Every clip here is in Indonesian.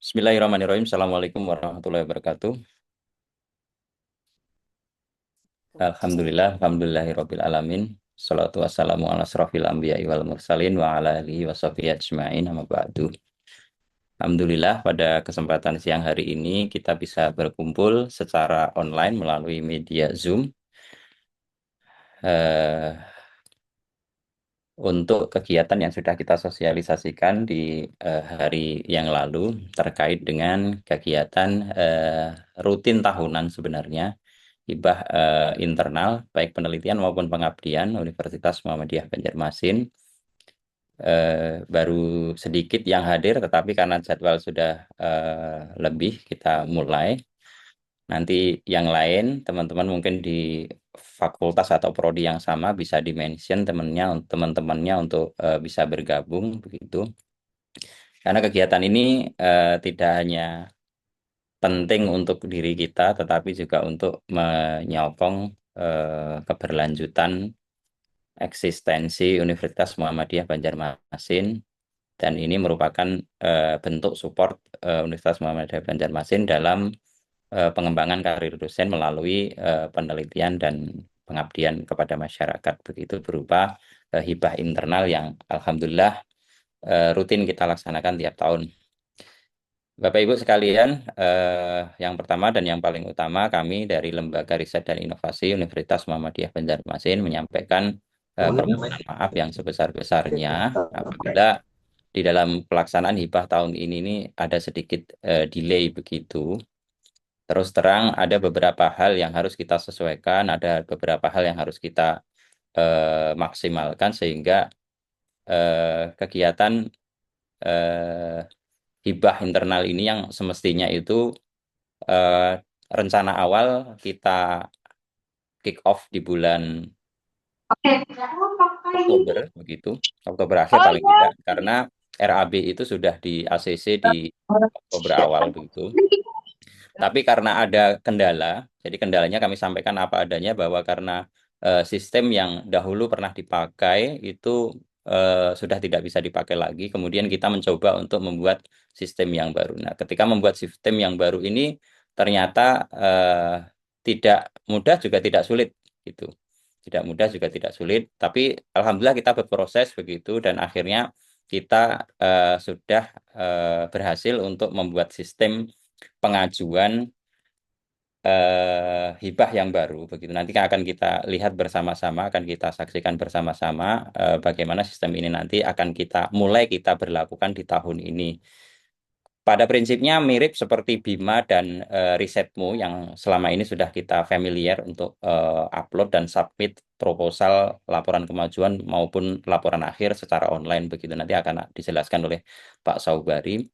Bismillahirrahmanirrahim. Assalamualaikum warahmatullahi wabarakatuh. Alhamdulillahirabbil alamin. Salatu wassalamu ala asrofil anbiya'i wal mursalin wa ala alihi wa sahbihi ajma'in amma ba'du. Alhamdulillah pada kesempatan siang hari ini kita bisa berkumpul secara online melalui media Zoom eh, untuk kegiatan yang sudah kita sosialisasikan di hari yang lalu terkait dengan kegiatan rutin tahunan sebenarnya hibah internal baik penelitian maupun pengabdian Universitas Muhammadiyah Banjarmasin. Baru sedikit yang hadir tetapi karena jadwal sudah lebih kita mulai. Nanti yang lain teman-teman mungkin di fakultas atau prodi yang sama bisa di-mention teman-temannya untuk bisa bergabung begitu. Karena kegiatan ini tidak hanya penting untuk diri kita tetapi juga untuk menyokong keberlanjutan eksistensi Universitas Muhammadiyah Banjarmasin, dan ini merupakan bentuk support Universitas Muhammadiyah Banjarmasin dalam pengembangan karir dosen melalui penelitian dan pengabdian kepada masyarakat begitu berupa hibah internal yang alhamdulillah rutin kita laksanakan tiap tahun. Bapak Ibu sekalian, yang pertama dan yang paling utama kami dari Lembaga Riset dan Inovasi Universitas Muhammadiyah Banjarmasin menyampaikan permohonan maaf yang sebesar-besarnya apabila di dalam pelaksanaan hibah tahun ini ada sedikit delay begitu. Terus terang ada beberapa hal yang harus kita sesuaikan, ada beberapa hal yang harus kita maksimalkan sehingga kegiatan eh, hibah internal ini yang semestinya itu eh, rencana awal kita kick off di bulan Oktober begitu, Oktober akhir paling tidak, karena RAB itu sudah di ACC di Oktober awal begitu. Tapi karena ada kendala, jadi kendalanya kami sampaikan apa adanya bahwa karena sistem yang dahulu pernah dipakai itu sudah tidak bisa dipakai lagi. Kemudian kita mencoba untuk membuat sistem yang baru. Nah, ketika membuat sistem yang baru ini ternyata tidak mudah juga tidak sulit gitu. Tidak mudah juga tidak sulit, tapi alhamdulillah kita berproses begitu dan akhirnya kita sudah berhasil untuk membuat sistem pengajuan hibah yang baru begitu. Nanti akan kita lihat bersama-sama, akan kita saksikan bersama-sama bagaimana sistem ini nanti akan kita berlakukan di tahun ini. Pada prinsipnya mirip seperti Bima dan risetmu yang selama ini sudah kita familiar untuk upload dan submit proposal laporan kemajuan maupun laporan akhir secara online begitu. Nanti akan dijelaskan oleh Pak Saubari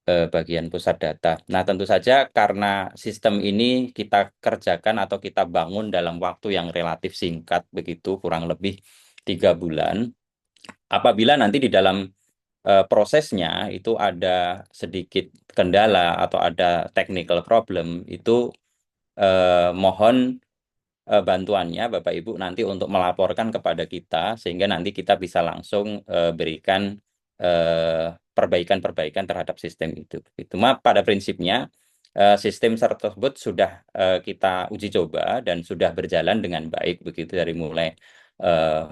bagian pusat data. Nah, tentu saja karena sistem ini kita kerjakan atau kita bangun dalam waktu yang relatif singkat begitu, kurang lebih 3 bulan. Apabila nanti di dalam prosesnya itu ada sedikit kendala atau ada technical problem, itu mohon bantuannya Bapak Ibu nanti untuk melaporkan kepada kita sehingga nanti kita bisa langsung berikan perbaikan-perbaikan terhadap sistem itu. Itu mah pada prinsipnya sistem tersebut sudah kita uji coba dan sudah berjalan dengan baik begitu dari mulai eh,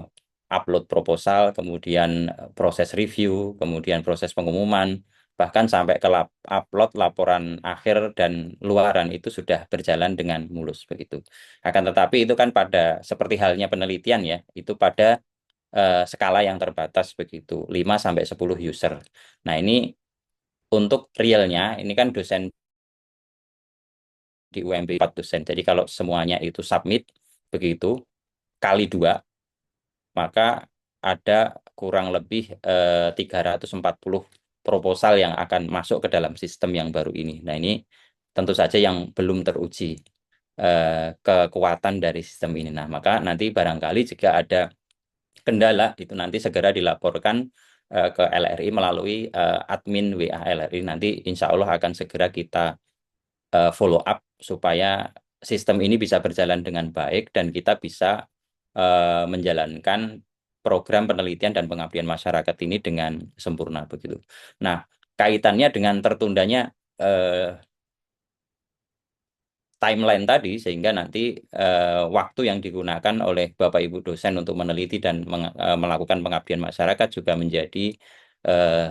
upload proposal, kemudian proses review, kemudian proses pengumuman, bahkan sampai ke upload laporan akhir dan luaran itu sudah berjalan dengan mulus begitu. Akan tetapi itu kan pada seperti halnya penelitian ya, itu pada skala yang terbatas begitu, 5 sampai 10 user. Nah, ini untuk realnya ini kan dosen di UMB 4 dosen. Jadi kalau semuanya itu submit begitu kali 2 maka ada kurang lebih 340 proposal yang akan masuk ke dalam sistem yang baru ini. Nah, ini tentu saja yang belum teruji kekuatan dari sistem ini. Nah, maka nanti barangkali jika ada kendala itu nanti segera dilaporkan ke LRI melalui admin WA LRI. Nanti insya Allah akan segera kita follow up supaya sistem ini bisa berjalan dengan baik dan kita bisa menjalankan program penelitian dan pengabdian masyarakat ini dengan sempurna begitu. Nah, kaitannya dengan tertundanya timeline tadi, sehingga nanti waktu yang digunakan oleh Bapak Ibu dosen untuk meneliti dan melakukan pengabdian masyarakat juga menjadi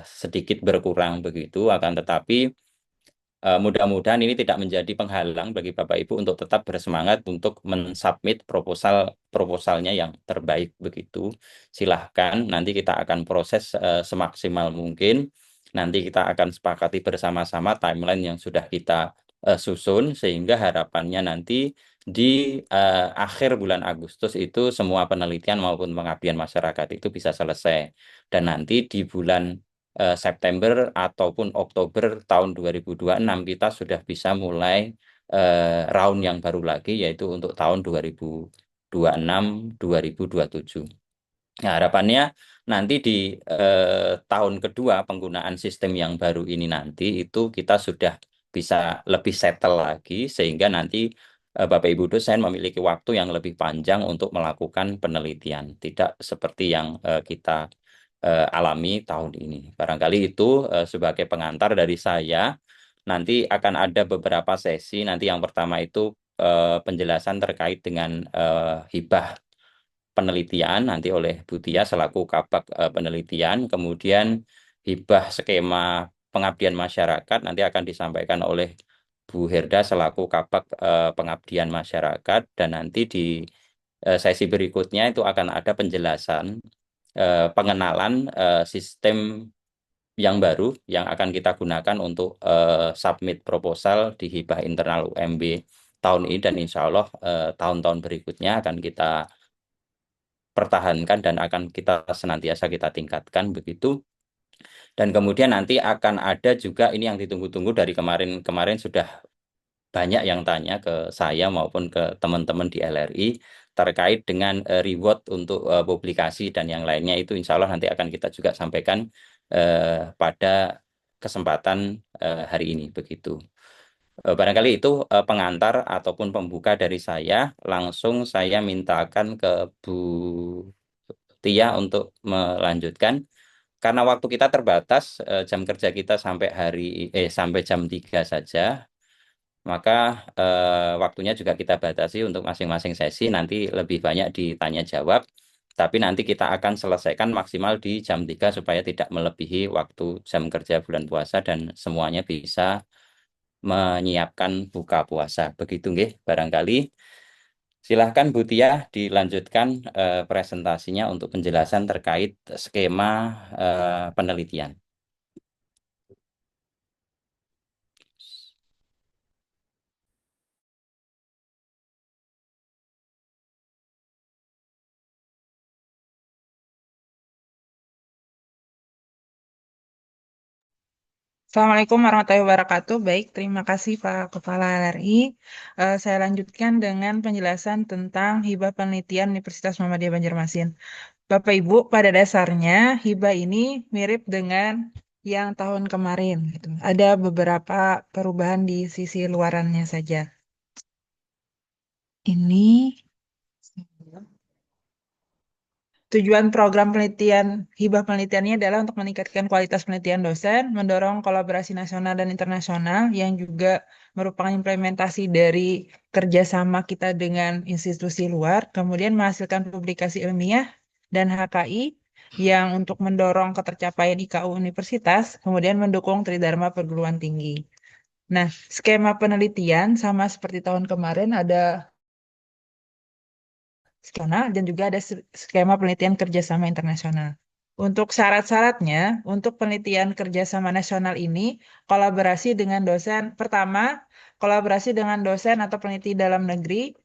sedikit berkurang begitu. Akan tetapi mudah-mudahan ini tidak menjadi penghalang bagi Bapak Ibu untuk tetap bersemangat untuk mensubmit proposalnya yang terbaik begitu. Silahkan, nanti kita akan proses semaksimal mungkin. Nanti kita akan sepakati bersama-sama timeline yang sudah kita susun, sehingga harapannya nanti di akhir bulan Agustus itu semua penelitian maupun pengabdian masyarakat itu bisa selesai. Dan nanti di bulan September ataupun Oktober tahun 2026 kita sudah bisa mulai round yang baru lagi, yaitu untuk tahun 2026-2027. Nah, harapannya nanti di tahun kedua penggunaan sistem yang baru ini nanti itu kita sudah bisa lebih settle lagi, sehingga nanti Bapak Ibu dosen memiliki waktu yang lebih panjang untuk melakukan penelitian, tidak seperti yang kita alami tahun ini. Barangkali itu sebagai pengantar dari saya. Nanti akan ada beberapa sesi. Nanti yang pertama itu penjelasan terkait dengan hibah penelitian nanti oleh Bu Tia selaku Kabak penelitian. Kemudian hibah skema pengabdian masyarakat nanti akan disampaikan oleh Bu Herda selaku Kabak pengabdian masyarakat. Dan nanti di sesi berikutnya itu akan ada penjelasan pengenalan sistem yang baru yang akan kita gunakan untuk submit proposal di hibah internal UMB tahun ini, dan insya Allah tahun-tahun berikutnya akan kita pertahankan dan akan kita senantiasa kita tingkatkan begitu. Dan kemudian nanti akan ada juga ini yang ditunggu-tunggu dari kemarin-kemarin, sudah banyak yang tanya ke saya maupun ke teman-teman di LRI terkait dengan reward untuk publikasi dan yang lainnya. Itu insya Allah nanti akan kita juga sampaikan pada kesempatan hari ini begitu. Barangkali itu pengantar ataupun pembuka dari saya. Langsung saya mintakan ke Bu Tia untuk melanjutkan. Karena waktu kita terbatas, jam kerja kita sampai jam 3 saja, maka waktunya juga kita batasi untuk masing-masing sesi. Nanti lebih banyak ditanya jawab, tapi nanti kita akan selesaikan maksimal di jam 3 supaya tidak melebihi waktu jam kerja bulan puasa dan semuanya bisa menyiapkan buka puasa. Begitu nggih, barangkali. Silahkan Bu Tia dilanjutkan presentasinya untuk penjelasan terkait skema penelitian. Assalamualaikum warahmatullahi wabarakatuh. Baik, terima kasih Pak Kepala LRI. Saya lanjutkan dengan penjelasan tentang hibah penelitian Universitas Muhammadiyah Banjarmasin. Bapak Ibu, pada dasarnya hibah ini mirip dengan yang tahun kemarin, gitu. Ada beberapa perubahan di sisi luarannya saja. Ini tujuan program penelitian hibah penelitiannya adalah untuk meningkatkan kualitas penelitian dosen, mendorong kolaborasi nasional dan internasional yang juga merupakan implementasi dari kerjasama kita dengan institusi luar, kemudian menghasilkan publikasi ilmiah dan HKI yang untuk mendorong ketercapaian IKU universitas, kemudian mendukung tridharma perguruan tinggi. Nah, skema penelitian sama seperti tahun kemarin ada nasional dan juga ada skema penelitian kerjasama internasional. Untuk syarat-syaratnya, untuk penelitian kerjasama nasional ini, kolaborasi dengan dosen, pertama, kolaborasi dengan dosen atau peneliti dalam negeri,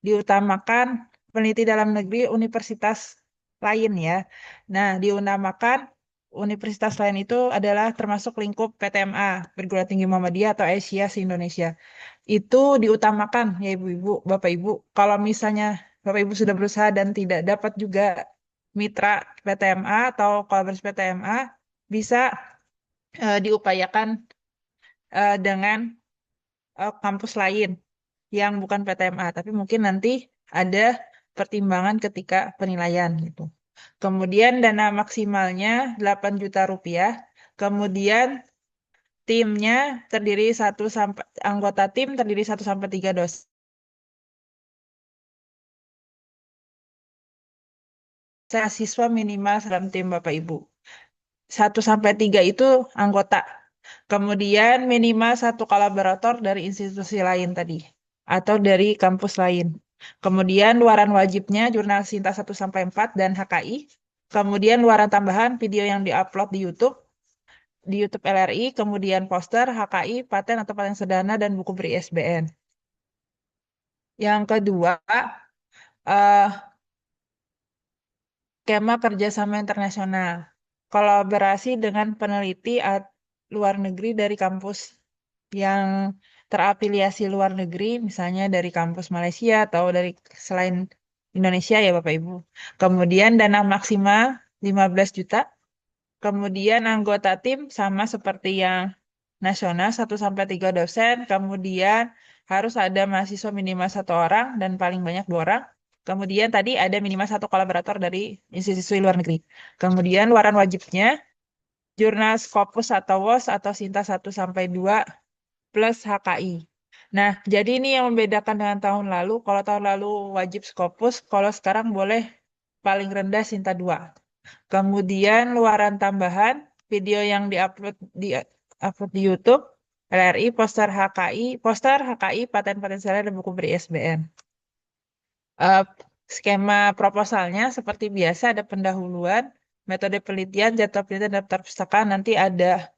diutamakan peneliti dalam negeri universitas lain ya. Nah, diutamakan universitas lain itu adalah termasuk lingkup PTMA, Perguruan Tinggi Muhammadiyah atau Asia se-Indonesia. Itu diutamakan ya Ibu-ibu, Bapak-ibu. Kalau misalnya Bapak Ibu sudah berusaha dan tidak dapat juga mitra PTMA atau kolaborasi PTMA, bisa diupayakan dengan kampus lain yang bukan PTMA, tapi mungkin nanti ada pertimbangan ketika penilaian gitu. Kemudian dana maksimalnya 8 juta rupiah. Kemudian timnya terdiri satu sampai anggota tim terdiri 1 sampai 3 dosen. Siswa minimal dalam tim Bapak Ibu. 1 sampai 3 itu anggota. Kemudian minimal satu kolaborator dari institusi lain tadi. Atau dari kampus lain. Kemudian luaran wajibnya jurnal Sinta 1 sampai 4 dan HKI. Kemudian luaran tambahan video yang diupload di YouTube LRI, kemudian poster, HKI, paten atau paten sederhana, dan buku ber-ISBN. Yang kedua, eh, skema kerjasama internasional. Kolaborasi dengan peneliti luar negeri dari kampus yang terafiliasi luar negeri, misalnya dari kampus Malaysia atau dari selain Indonesia ya Bapak Ibu. Kemudian dana maksimal 15 juta. Kemudian anggota tim sama seperti yang nasional 1 sampai 3 dosen. Kemudian harus ada mahasiswa minimal 1 orang dan paling banyak 2 orang. Kemudian tadi ada minimal satu kolaborator dari institusi luar negeri. Kemudian luaran wajibnya jurnal Scopus atau WOS atau Sinta 1 sampai 2 plus HKI. Nah, jadi ini yang membedakan dengan tahun lalu. Kalau tahun lalu wajib Scopus, kalau sekarang boleh paling rendah Sinta 2. Kemudian luaran tambahan, video yang upload di YouTube, LRI, poster HKI, paten-paten seller, dan buku ber-ISBN. Eh, skema proposalnya seperti biasa ada pendahuluan, metode penelitian, jadwal penelitian, daftar pustaka, nanti ada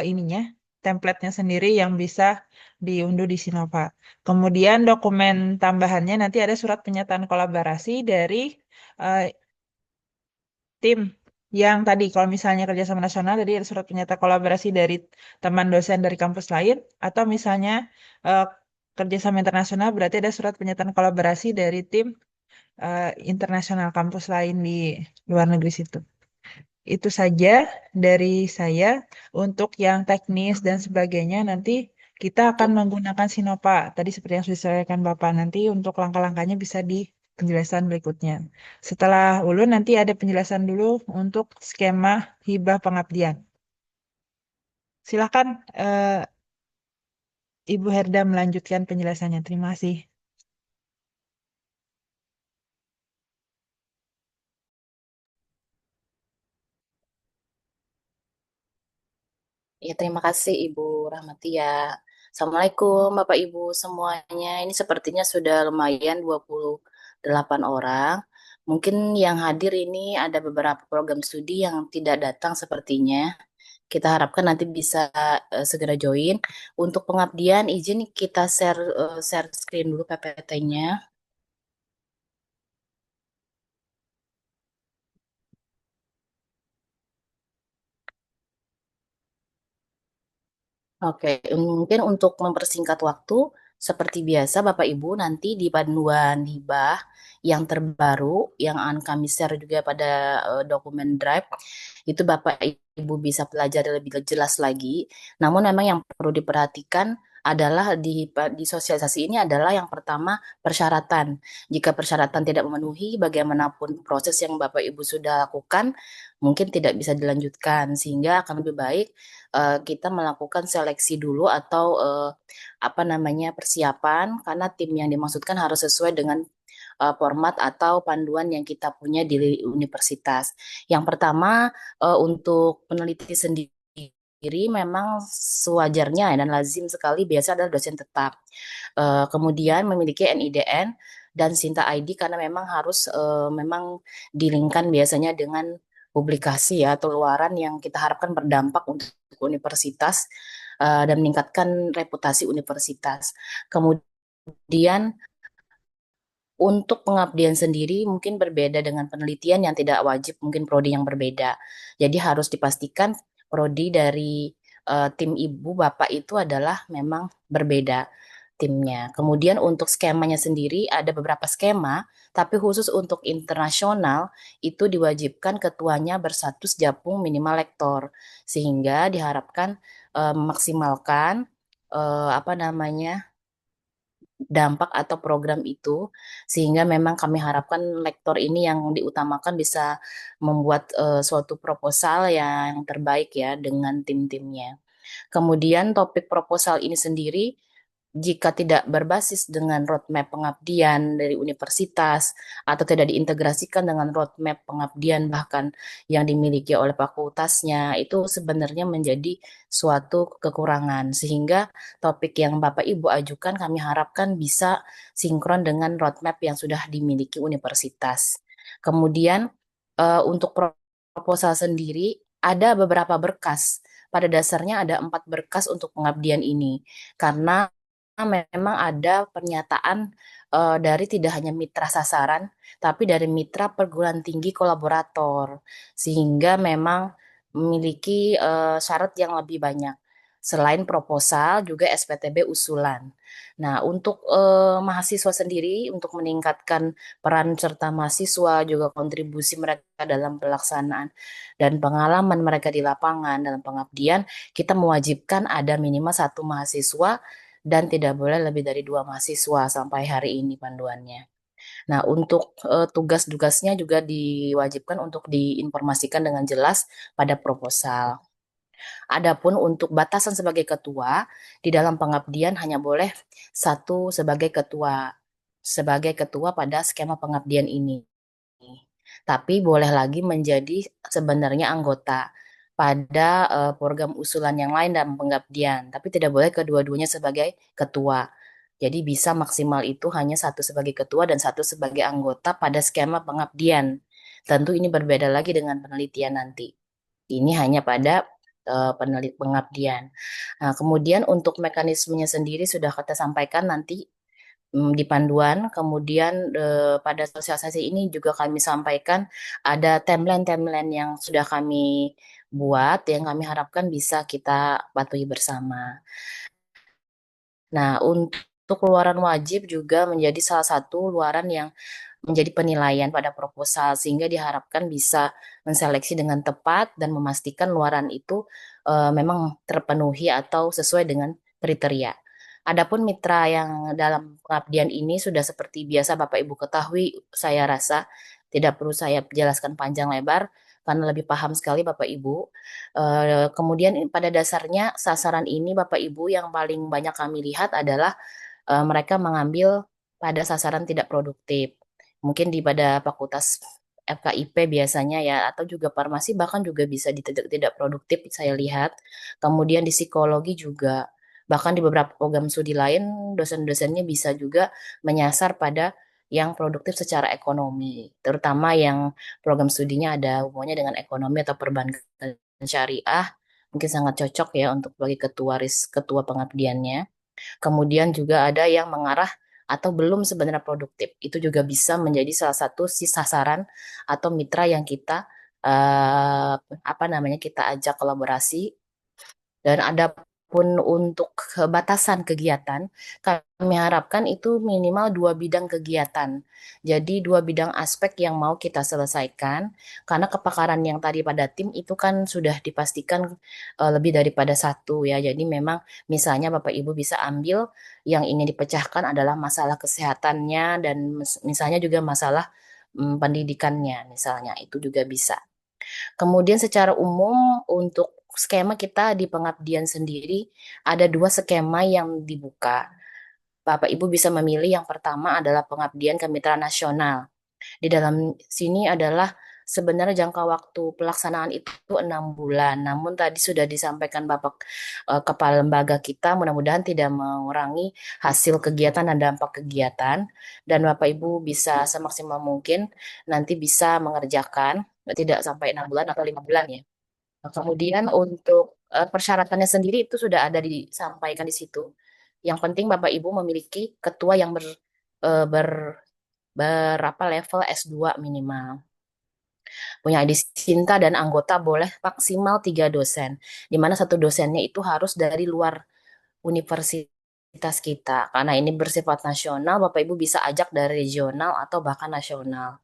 ininya, template-nya sendiri yang bisa diunduh di Sinova. Kemudian dokumen tambahannya nanti ada surat pernyataan kolaborasi dari eh, tim yang tadi kalau misalnya kerjasama nasional jadi ada surat pernyataan kolaborasi dari teman dosen dari kampus lain atau misalnya eh, kerjasama internasional berarti ada surat pernyataan kolaborasi dari tim internasional kampus lain di luar negeri situ. Itu saja dari saya. Untuk yang teknis dan sebagainya nanti kita akan menggunakan Sinopa. Tadi seperti yang sudah disampaikan Bapak, nanti untuk langkah-langkahnya bisa di penjelasan berikutnya. Setelah ulun nanti ada penjelasan dulu untuk skema hibah pengabdian. Silakan Ibu Herda melanjutkan penjelasannya. Terima kasih. Ya, terima kasih Ibu Rahmatia. Assalamualaikum Bapak Ibu semuanya. Ini sepertinya sudah lumayan 28 orang. Mungkin yang hadir ini ada beberapa program studi yang tidak datang sepertinya. Kita harapkan nanti bisa segera join. Untuk pengabdian, izin kita share screen dulu PPT-nya. Oke, mungkin untuk mempersingkat waktu, seperti biasa Bapak Ibu nanti di panduan hibah yang terbaru yang akan kami share juga pada dokumen Drive, itu Bapak Ibu bisa pelajari lebih jelas lagi. Namun memang yang perlu diperhatikan adalah di sosialisasi ini adalah yang pertama persyaratan. Jika persyaratan tidak memenuhi, bagaimanapun proses yang Bapak Ibu sudah lakukan, mungkin tidak bisa dilanjutkan, sehingga akan lebih baik kita melakukan seleksi dulu atau apa namanya persiapan karena tim yang dimaksudkan harus sesuai dengan format atau panduan yang kita punya di universitas. Yang pertama untuk peneliti sendiri memang sewajarnya dan lazim sekali biasa adalah dosen tetap. Kemudian memiliki NIDN dan Sinta ID karena memang harus memang dilingkan biasanya dengan publikasi ya atau luaran yang kita harapkan berdampak untuk universitas dan meningkatkan reputasi universitas. Kemudian untuk pengabdian sendiri mungkin berbeda dengan penelitian yang tidak wajib, mungkin prodi yang berbeda. Jadi harus dipastikan prodi dari tim ibu bapak itu adalah memang berbeda timnya. Kemudian untuk skemanya sendiri ada beberapa skema, tapi khusus untuk internasional itu diwajibkan ketuanya berstatus japung minimal lektor, sehingga diharapkan memaksimalkan apa namanya dampak atau program itu, sehingga memang kami harapkan lektor ini yang diutamakan bisa membuat suatu proposal yang terbaik ya dengan tim-timnya. Kemudian topik proposal ini sendiri jika tidak berbasis dengan roadmap pengabdian dari universitas atau tidak diintegrasikan dengan roadmap pengabdian bahkan yang dimiliki oleh fakultasnya, itu sebenarnya menjadi suatu kekurangan. Sehingga topik yang Bapak Ibu ajukan kami harapkan bisa sinkron dengan roadmap yang sudah dimiliki universitas. Kemudian untuk proposal sendiri ada beberapa berkas. Pada dasarnya ada 4 berkas untuk pengabdian ini. Karena memang ada pernyataan dari tidak hanya mitra sasaran, tapi dari mitra perguruan tinggi kolaborator, sehingga memang memiliki syarat yang lebih banyak. Selain proposal, juga SPTB usulan. Nah, untuk mahasiswa sendiri, untuk meningkatkan peran serta mahasiswa, juga kontribusi mereka dalam pelaksanaan dan pengalaman mereka di lapangan dalam pengabdian, kita mewajibkan ada minimal 1 mahasiswa dan tidak boleh lebih dari 2 mahasiswa sampai hari ini panduannya. Nah, untuk tugas-tugasnya juga diwajibkan untuk diinformasikan dengan jelas pada proposal. Adapun untuk batasan sebagai ketua, di dalam pengabdian hanya boleh 1 sebagai ketua pada skema pengabdian ini. Tapi boleh lagi menjadi sebenarnya anggota pada program usulan yang lain dalam pengabdian, tapi tidak boleh kedua-duanya sebagai ketua. Jadi bisa maksimal itu hanya 1 sebagai ketua dan 1 sebagai anggota pada skema pengabdian. Tentu ini berbeda lagi dengan penelitian nanti. Ini hanya pada pengabdian. Nah, kemudian untuk mekanismenya sendiri sudah kita sampaikan nanti di panduan. Kemudian pada sosialisasi ini juga kami sampaikan ada timeline-timeline yang sudah kami buat yang kami harapkan bisa kita patuhi bersama. Nah, untuk keluaran wajib juga menjadi salah satu luaran yang menjadi penilaian pada proposal sehingga diharapkan bisa menseleksi dengan tepat dan memastikan luaran itu memang terpenuhi atau sesuai dengan kriteria. Adapun mitra yang dalam pengabdian ini sudah seperti biasa Bapak Ibu ketahui, saya rasa tidak perlu saya jelaskan panjang lebar karena lebih paham sekali Bapak Ibu. Kemudian pada dasarnya sasaran ini Bapak Ibu yang paling banyak kami lihat adalah mereka mengambil pada sasaran tidak produktif. Mungkin di pada fakultas FKIP biasanya ya, atau juga farmasi bahkan juga bisa di tidak produktif saya lihat. Kemudian di psikologi juga, bahkan di beberapa program studi lain dosen-dosennya bisa juga menyasar pada yang produktif secara ekonomi, terutama yang program studinya ada hubungannya dengan ekonomi atau perbankan syariah, mungkin sangat cocok ya untuk bagi ketua pengabdiannya. Kemudian juga ada yang mengarah atau belum sebenarnya produktif. Itu juga bisa menjadi salah satu si sasaran atau mitra yang kita apa namanya kita ajak kolaborasi. Dan ada pun untuk batasan kegiatan, kami harapkan itu minimal 2 bidang kegiatan. Jadi 2 bidang aspek yang mau kita selesaikan, karena kepakaran yang tadi pada tim itu kan sudah dipastikan lebih daripada 1 ya. Jadi memang misalnya Bapak Ibu bisa ambil yang ingin dipecahkan adalah masalah kesehatannya dan misalnya juga masalah pendidikannya misalnya, itu juga bisa. Kemudian secara umum untuk skema kita di pengabdian sendiri ada 2 skema yang dibuka. Bapak Ibu bisa memilih yang pertama adalah pengabdian kemitraan nasional. Di dalam sini adalah sebenarnya jangka waktu pelaksanaan itu 6 bulan. Namun tadi sudah disampaikan Bapak Kepala Lembaga kita, mudah-mudahan tidak mengurangi hasil kegiatan dan dampak kegiatan. Dan Bapak Ibu bisa semaksimal mungkin nanti bisa mengerjakan tidak sampai 6 bulan atau 5 bulan ya. Nah, kemudian untuk persyaratannya sendiri itu sudah ada disampaikan di situ. Yang penting Bapak Ibu memiliki ketua yang eh, ber, berapa level S2 minimal. Punya edisi cinta dan anggota boleh maksimal 3 dosen. Di mana 1 dosennya itu harus dari luar universitas kita. Karena ini bersifat nasional, Bapak Ibu bisa ajak dari regional atau bahkan nasional.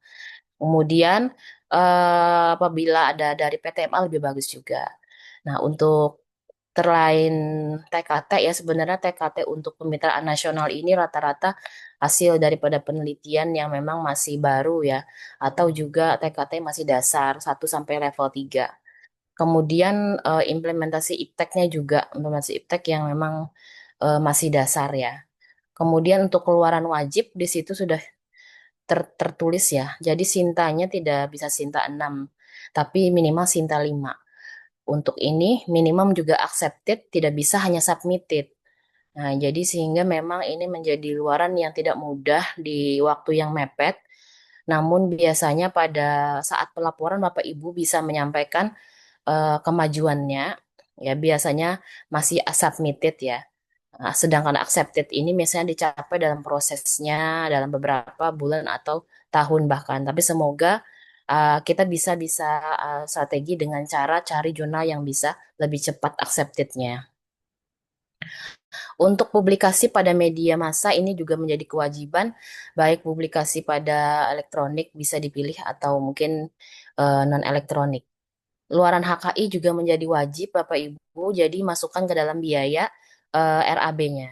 Kemudian apabila ada dari PTMA lebih bagus juga. Nah, untuk terlain TKT ya sebenarnya TKT untuk kemitraan nasional ini rata-rata hasil daripada penelitian yang memang masih baru ya atau juga TKT masih dasar 1 sampai level 3. Kemudian implementasi ipteknya juga, implementasi iptek yang memang masih dasar ya. Kemudian untuk keluaran wajib di situ sudah tertulis ya. Jadi Sintanya tidak bisa Sinta 6, tapi minimal Sinta 5. Untuk ini minimum juga accepted, tidak bisa hanya submitted. Nah, jadi sehingga memang ini menjadi luaran yang tidak mudah di waktu yang mepet. Namun biasanya pada saat pelaporan Bapak Ibu bisa menyampaikan kemajuannya, ya biasanya masih submitted ya. Nah, sedangkan accepted ini biasanya dicapai dalam prosesnya dalam beberapa bulan atau tahun bahkan. Tapi semoga kita bisa bisa strategi dengan cara cari jurnal yang bisa lebih cepat acceptednya. Untuk publikasi pada media massa ini juga menjadi kewajiban, baik publikasi pada elektronik bisa dipilih atau mungkin non elektronik. Luaran HKI juga menjadi wajib Bapak Ibu, jadi masukkan ke dalam biaya RAB-nya.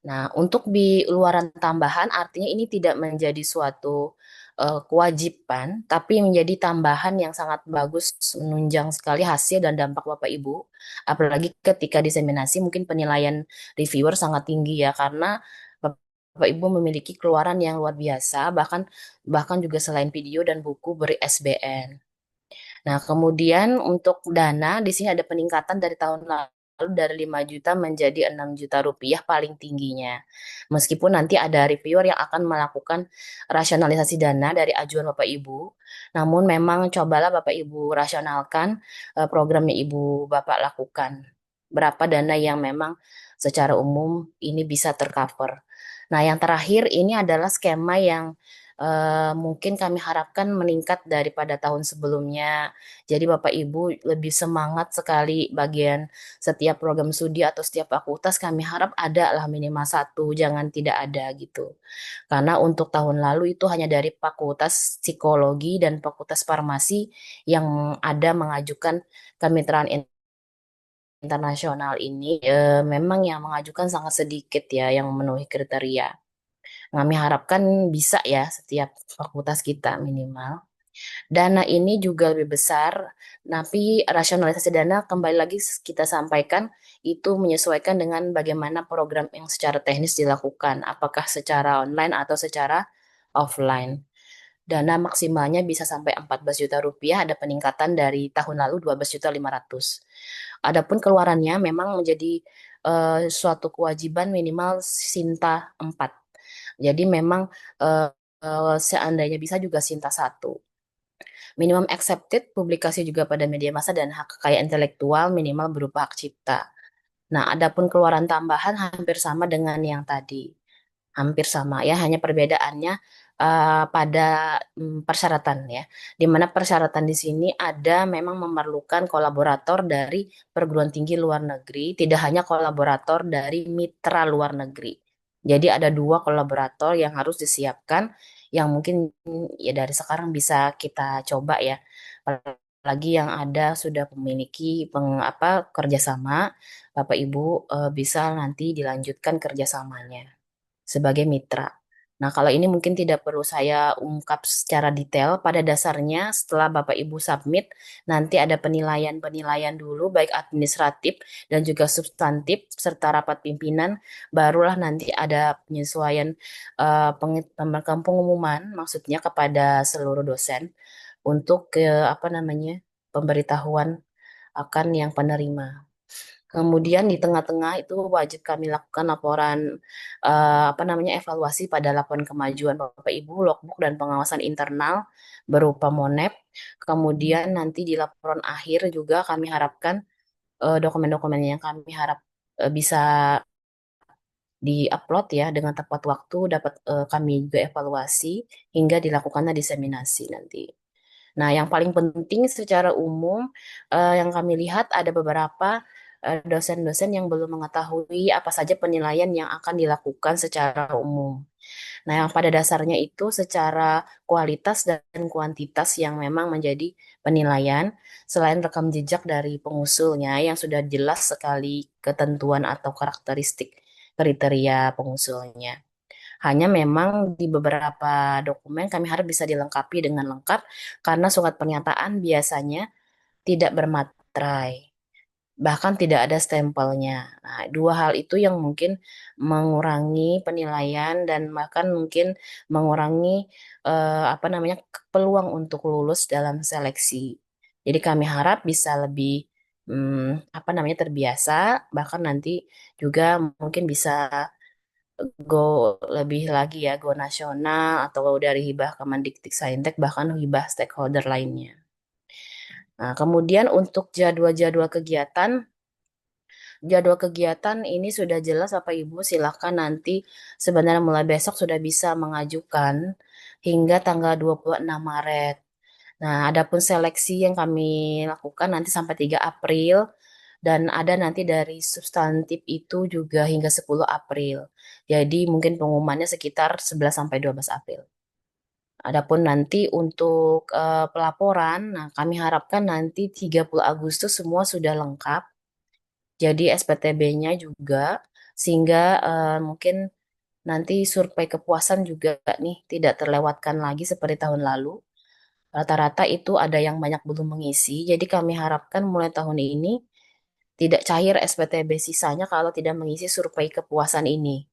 Nah, untuk di luaran tambahan artinya ini tidak menjadi suatu kewajiban, tapi menjadi tambahan yang sangat bagus, menunjang sekali hasil dan dampak Bapak Ibu. Apalagi ketika diseminasi mungkin penilaian reviewer sangat tinggi ya, karena Bapak Ibu memiliki keluaran yang luar biasa, bahkan bahkan juga selain video dan buku ber-SBN. Nah, kemudian untuk dana di sini ada peningkatan dari tahun lalu dari 5 juta menjadi 6 juta rupiah paling tingginya. Meskipun nanti ada reviewer yang akan melakukan rasionalisasi dana dari ajuan Bapak Ibu, namun memang cobalah Bapak Ibu rasionalkan program yang Ibu Bapak lakukan. Berapa dana yang memang secara umum ini bisa tercover. Nah, yang terakhir ini adalah skema yang mungkin kami harapkan meningkat daripada tahun sebelumnya. Jadi Bapak Ibu lebih semangat sekali bagian setiap program studi atau setiap fakultas kami harap ada lah minimal satu, jangan tidak ada gitu. Karena untuk tahun lalu itu hanya dari fakultas psikologi dan fakultas farmasi yang ada mengajukan kemitraan internasional ini. Memang yang mengajukan sangat sedikit ya yang memenuhi kriteria. Kami harapkan bisa ya setiap fakultas kita minimal. Dana ini juga lebih besar, tapi rasionalisasi dana kembali lagi kita sampaikan itu menyesuaikan dengan bagaimana program yang secara teknis dilakukan, apakah secara online atau secara offline. Dana maksimalnya bisa sampai 14 juta rupiah, ada peningkatan dari tahun lalu 12 juta 500. Adapun keluarannya memang menjadi suatu kewajiban minimal Sinta 4. Jadi memang seandainya bisa juga Sinta 1. Minimum accepted, publikasi juga pada media massa dan hak kekayaan intelektual minimal berupa hak cipta. Nah, adapun keluaran tambahan hampir sama dengan yang tadi. Hampir sama ya, hanya perbedaannya pada persyaratan ya. Di mana persyaratan di sini ada memang memerlukan kolaborator dari perguruan tinggi luar negeri, tidak hanya kolaborator dari mitra luar negeri. Jadi ada dua kolaborator yang harus disiapkan yang mungkin ya dari sekarang bisa kita coba ya. Apalagi yang ada sudah memiliki kerjasama, Bapak Ibu bisa nanti dilanjutkan kerjasamanya sebagai mitra. Nah, kalau ini mungkin tidak perlu saya ungkap secara detail. Pada dasarnya, setelah Bapak Ibu submit, nanti ada penilaian-penilaian dulu, baik administratif dan juga substantif, serta rapat pimpinan. Barulah nanti ada penyesuaian pengumuman, maksudnya kepada seluruh dosen untuk pemberitahuan akan yang penerima. Kemudian di tengah-tengah itu wajib kami lakukan laporan evaluasi pada laporan kemajuan Bapak Ibu, logbook dan pengawasan internal berupa MONEP. Kemudian nanti di laporan akhir juga kami harapkan dokumen-dokumen yang kami harap bisa di-upload ya dengan tepat waktu dapat kami juga evaluasi hingga dilakukannya diseminasi nanti. Nah, yang paling penting secara umum yang kami lihat ada beberapa dosen-dosen yang belum mengetahui apa saja penilaian yang akan dilakukan secara umum. Nah, yang pada dasarnya itu secara kualitas dan kuantitas yang memang menjadi penilaian selain rekam jejak dari pengusulnya yang sudah jelas sekali ketentuan atau karakteristik kriteria pengusulnya. Hanya memang di beberapa dokumen kami harap bisa dilengkapi dengan lengkap karena surat pernyataan biasanya tidak bermat materai. Bahkan tidak ada stempelnya. Nah, dua hal itu yang mungkin mengurangi penilaian dan bahkan mungkin mengurangi apa namanya peluang untuk lulus dalam seleksi. Jadi kami harap bisa lebih apa namanya terbiasa, bahkan nanti juga mungkin bisa go lebih lagi ya, go nasional atau dari hibah Kemendikbudristek bahkan hibah stakeholder lainnya. Nah, kemudian untuk jadwal kegiatan ini sudah jelas Bapak Ibu, silakan nanti sebenarnya mulai besok sudah bisa mengajukan hingga tanggal 26 Maret. Nah, adapun seleksi yang kami lakukan nanti sampai 3 April dan ada nanti dari substantif itu juga hingga 10 April. Jadi mungkin pengumumannya sekitar 11 sampai 12 April. Adapun nanti untuk pelaporan, nah kami harapkan nanti 30 Agustus semua sudah lengkap. Jadi SPTB-nya juga sehingga mungkin nanti survei kepuasan juga nih tidak terlewatkan lagi seperti tahun lalu. Rata-rata itu ada yang banyak belum mengisi. Jadi kami harapkan mulai tahun ini tidak cair SPTB sisanya kalau tidak mengisi survei kepuasan ini.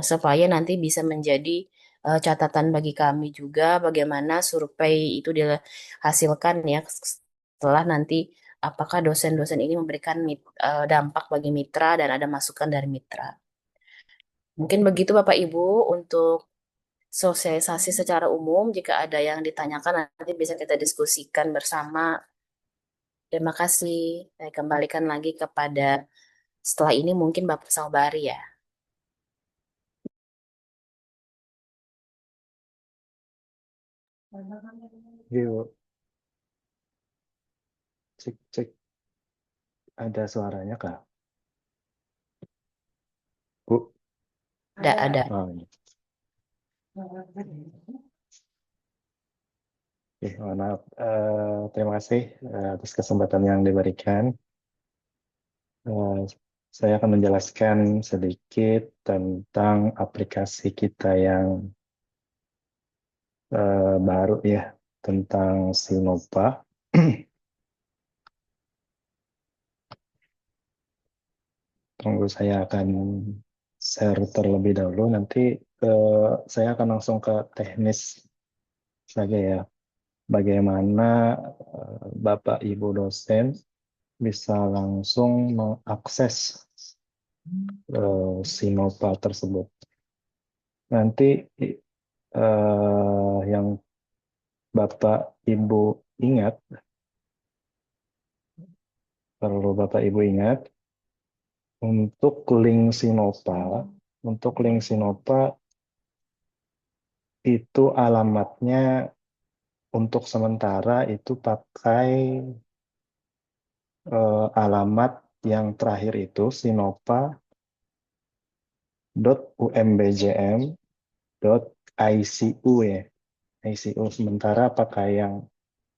Supaya nanti bisa menjadi catatan bagi kami juga bagaimana survei itu dihasilkan ya setelah nanti apakah dosen-dosen ini memberikan dampak bagi mitra dan ada masukan dari mitra. Mungkin begitu Bapak Ibu untuk sosialisasi secara umum. Jika ada yang ditanyakan nanti bisa kita diskusikan bersama. Terima kasih. Saya kembalikan lagi kepada setelah ini mungkin Bapak Saubari ya. Yuk, cek cek, ada suaranya Kak? Bu? Ada. Oh, ini. Mohon maaf. Terima kasih atas kesempatan yang diberikan. Saya akan menjelaskan sedikit tentang aplikasi kita yang baru ya, tentang Sinopa. Tunggu, saya akan share terlebih dahulu. Nanti saya akan langsung ke teknis saja ya. Bagaimana Bapak Ibu dosen bisa langsung mengakses Sinopa tersebut. Nanti yang Bapak Ibu ingat, perlu Bapak Ibu ingat, untuk link Sinopa itu alamatnya untuk sementara itu pakai alamat yang terakhir itu sinopa.umbjm.icu ya. ICU sementara pakai yang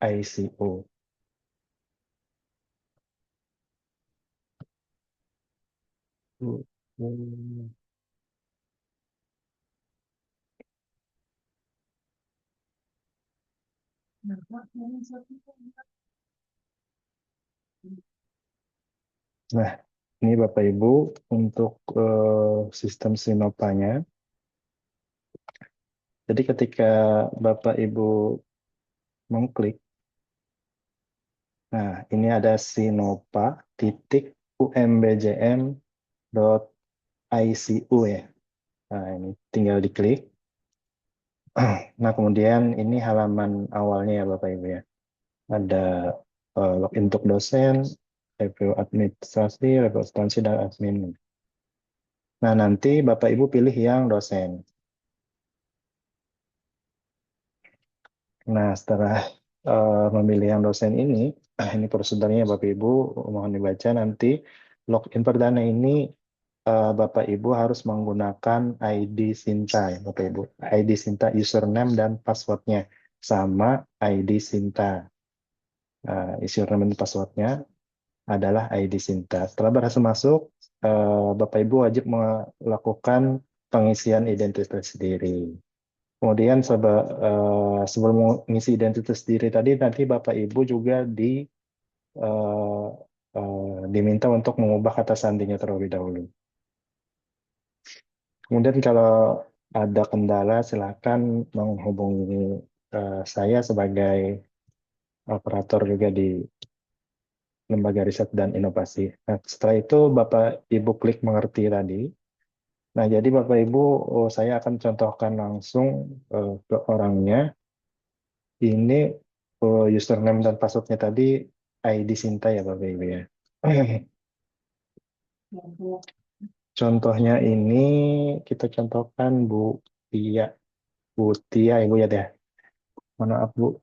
ICU. Nah, ini Bapak Ibu untuk sistem Sinopanya. Jadi ketika Bapak Ibu mengklik, nah ini ada sinopa.umbjm.icu ya. Nah ini tinggal diklik. Nah kemudian ini halaman awalnya ya Bapak Ibu ya. Ada login untuk dosen, review administrasi, review substansi, dan admin. Nah nanti Bapak Ibu pilih yang dosen. Nah, setelah memilih yang dosen ini prosedurnya Bapak Ibu, mohon dibaca nanti. Login perdana ini Bapak Ibu harus menggunakan ID Sinta ya Bapak Ibu. ID Sinta username dan passwordnya sama ID Sinta. Username dan passwordnya adalah ID Sinta. Setelah berhasil masuk, Bapak Ibu wajib melakukan pengisian identitas diri. Kemudian sebelum mengisi identitas diri tadi, nanti Bapak Ibu juga eh, diminta untuk mengubah kata sandinya terlebih dahulu. Kemudian kalau ada kendala, silakan menghubungi saya sebagai operator juga di Lembaga Riset dan Inovasi. Nah, setelah itu Bapak Ibu klik mengerti tadi. Nah, jadi Bapak Ibu, saya akan contohkan langsung ke orangnya. Ini username dan passwordnya tadi ID Sinta ya Bapak Ibu ya. Contohnya ini kita contohkan Tia. Bu Tia Ibu ya deh. Mohon maaf Bu.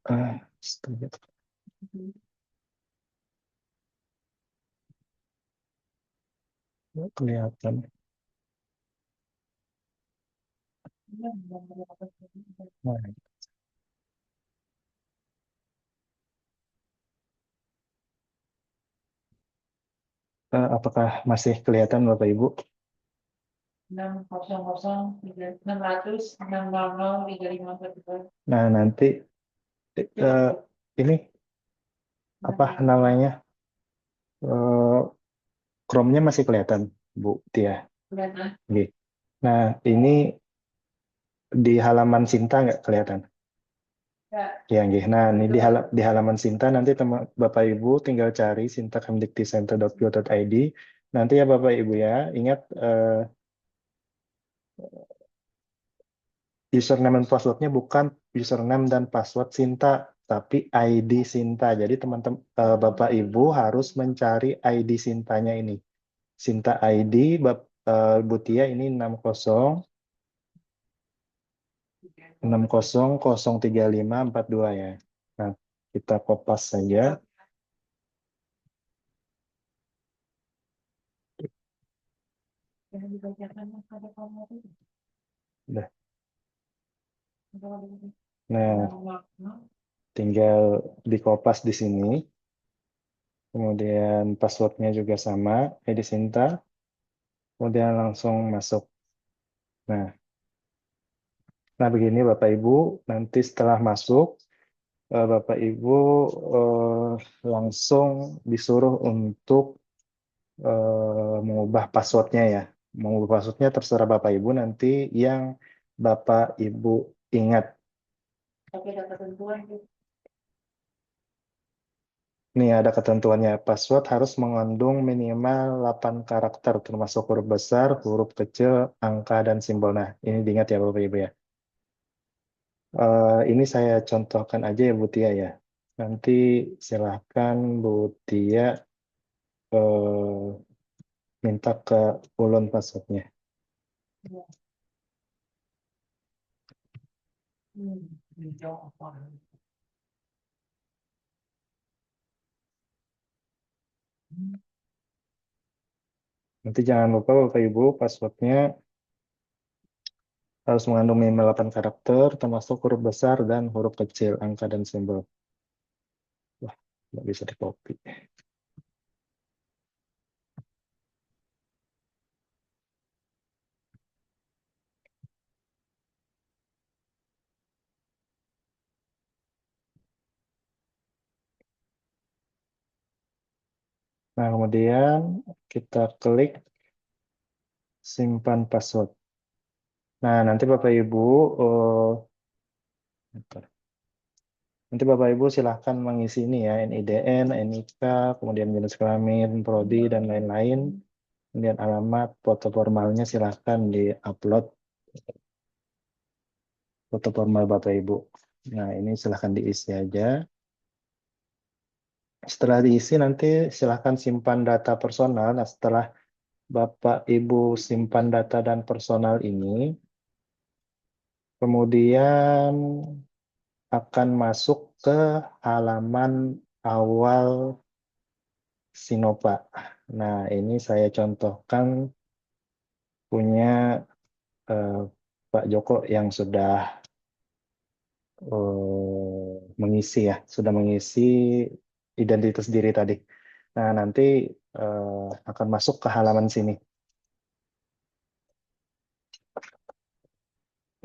Astaga, nggak kelihatan. Nah, apakah masih kelihatan Bapak Ibu? 600 600 3542. Nah, nanti eh, ini apa namanya? Eh, Chrome-nya masih kelihatan Bu Tia. Kelihatan. Oke. Nah, ini di halaman Sinta nggak kelihatan? Ya. Ya, nggih. Nah, ini di halaman Sinta nanti teman Bapak Ibu tinggal cari sintakemdiktiscenter.go.id. Nanti ya Bapak Ibu ya, ingat username dan passwordnya bukan username dan password Sinta, tapi ID Sinta. Jadi teman-teman Bapak Ibu harus mencari ID Sintanya ini. Sinta ID Butia ini 603542 ya. Nah, kita kopas saja. Yang dibacakan ada kamu itu. Udah. Nah, tinggal dikopas di sini. Kemudian passwordnya juga sama, ID Sinta. Kemudian langsung masuk. Nah, nah begini Bapak Ibu, nanti setelah masuk, Bapak Ibu eh, langsung disuruh untuk mengubah passwordnya ya. Mengubah passwordnya terserah Bapak Ibu nanti yang Bapak Ibu ingat. Tapi ada ketentuan gitu. Nih ada ketentuannya. Password harus mengandung minimal 8 karakter termasuk huruf besar, huruf kecil, angka, dan simbol. Nah, ini diingat ya Bapak Ibu ya. Ini saya contohkan aja ya Bu Tia ya. Nanti silahkan Bu Tia minta ke ulun passwordnya. Ya. Apa? Nanti jangan lupa Bapak Ibu passwordnya harus mengandung minimal 8 karakter termasuk huruf besar dan huruf kecil, angka dan simbol. Wah, nggak bisa di copy. Nah, kemudian kita klik simpan password. Nah, nanti Bapak Ibu bentar. Nanti Bapak Ibu silahkan mengisi ini ya, NIDN, NIK, kemudian jenis kelamin, prodi, dan lain-lain. Kemudian alamat, foto formalnya silahkan di-upload foto formal Bapak Ibu. Nah, ini silahkan diisi aja. Setelah diisi nanti silahkan simpan data personal. Nah, setelah Bapak Ibu simpan data dan personal ini, kemudian akan masuk ke halaman awal Sinopa. Nah, ini saya contohkan punya eh, Pak Joko yang sudah mengisi ya, sudah mengisi identitas diri tadi. Nah, nanti akan masuk ke halaman sini.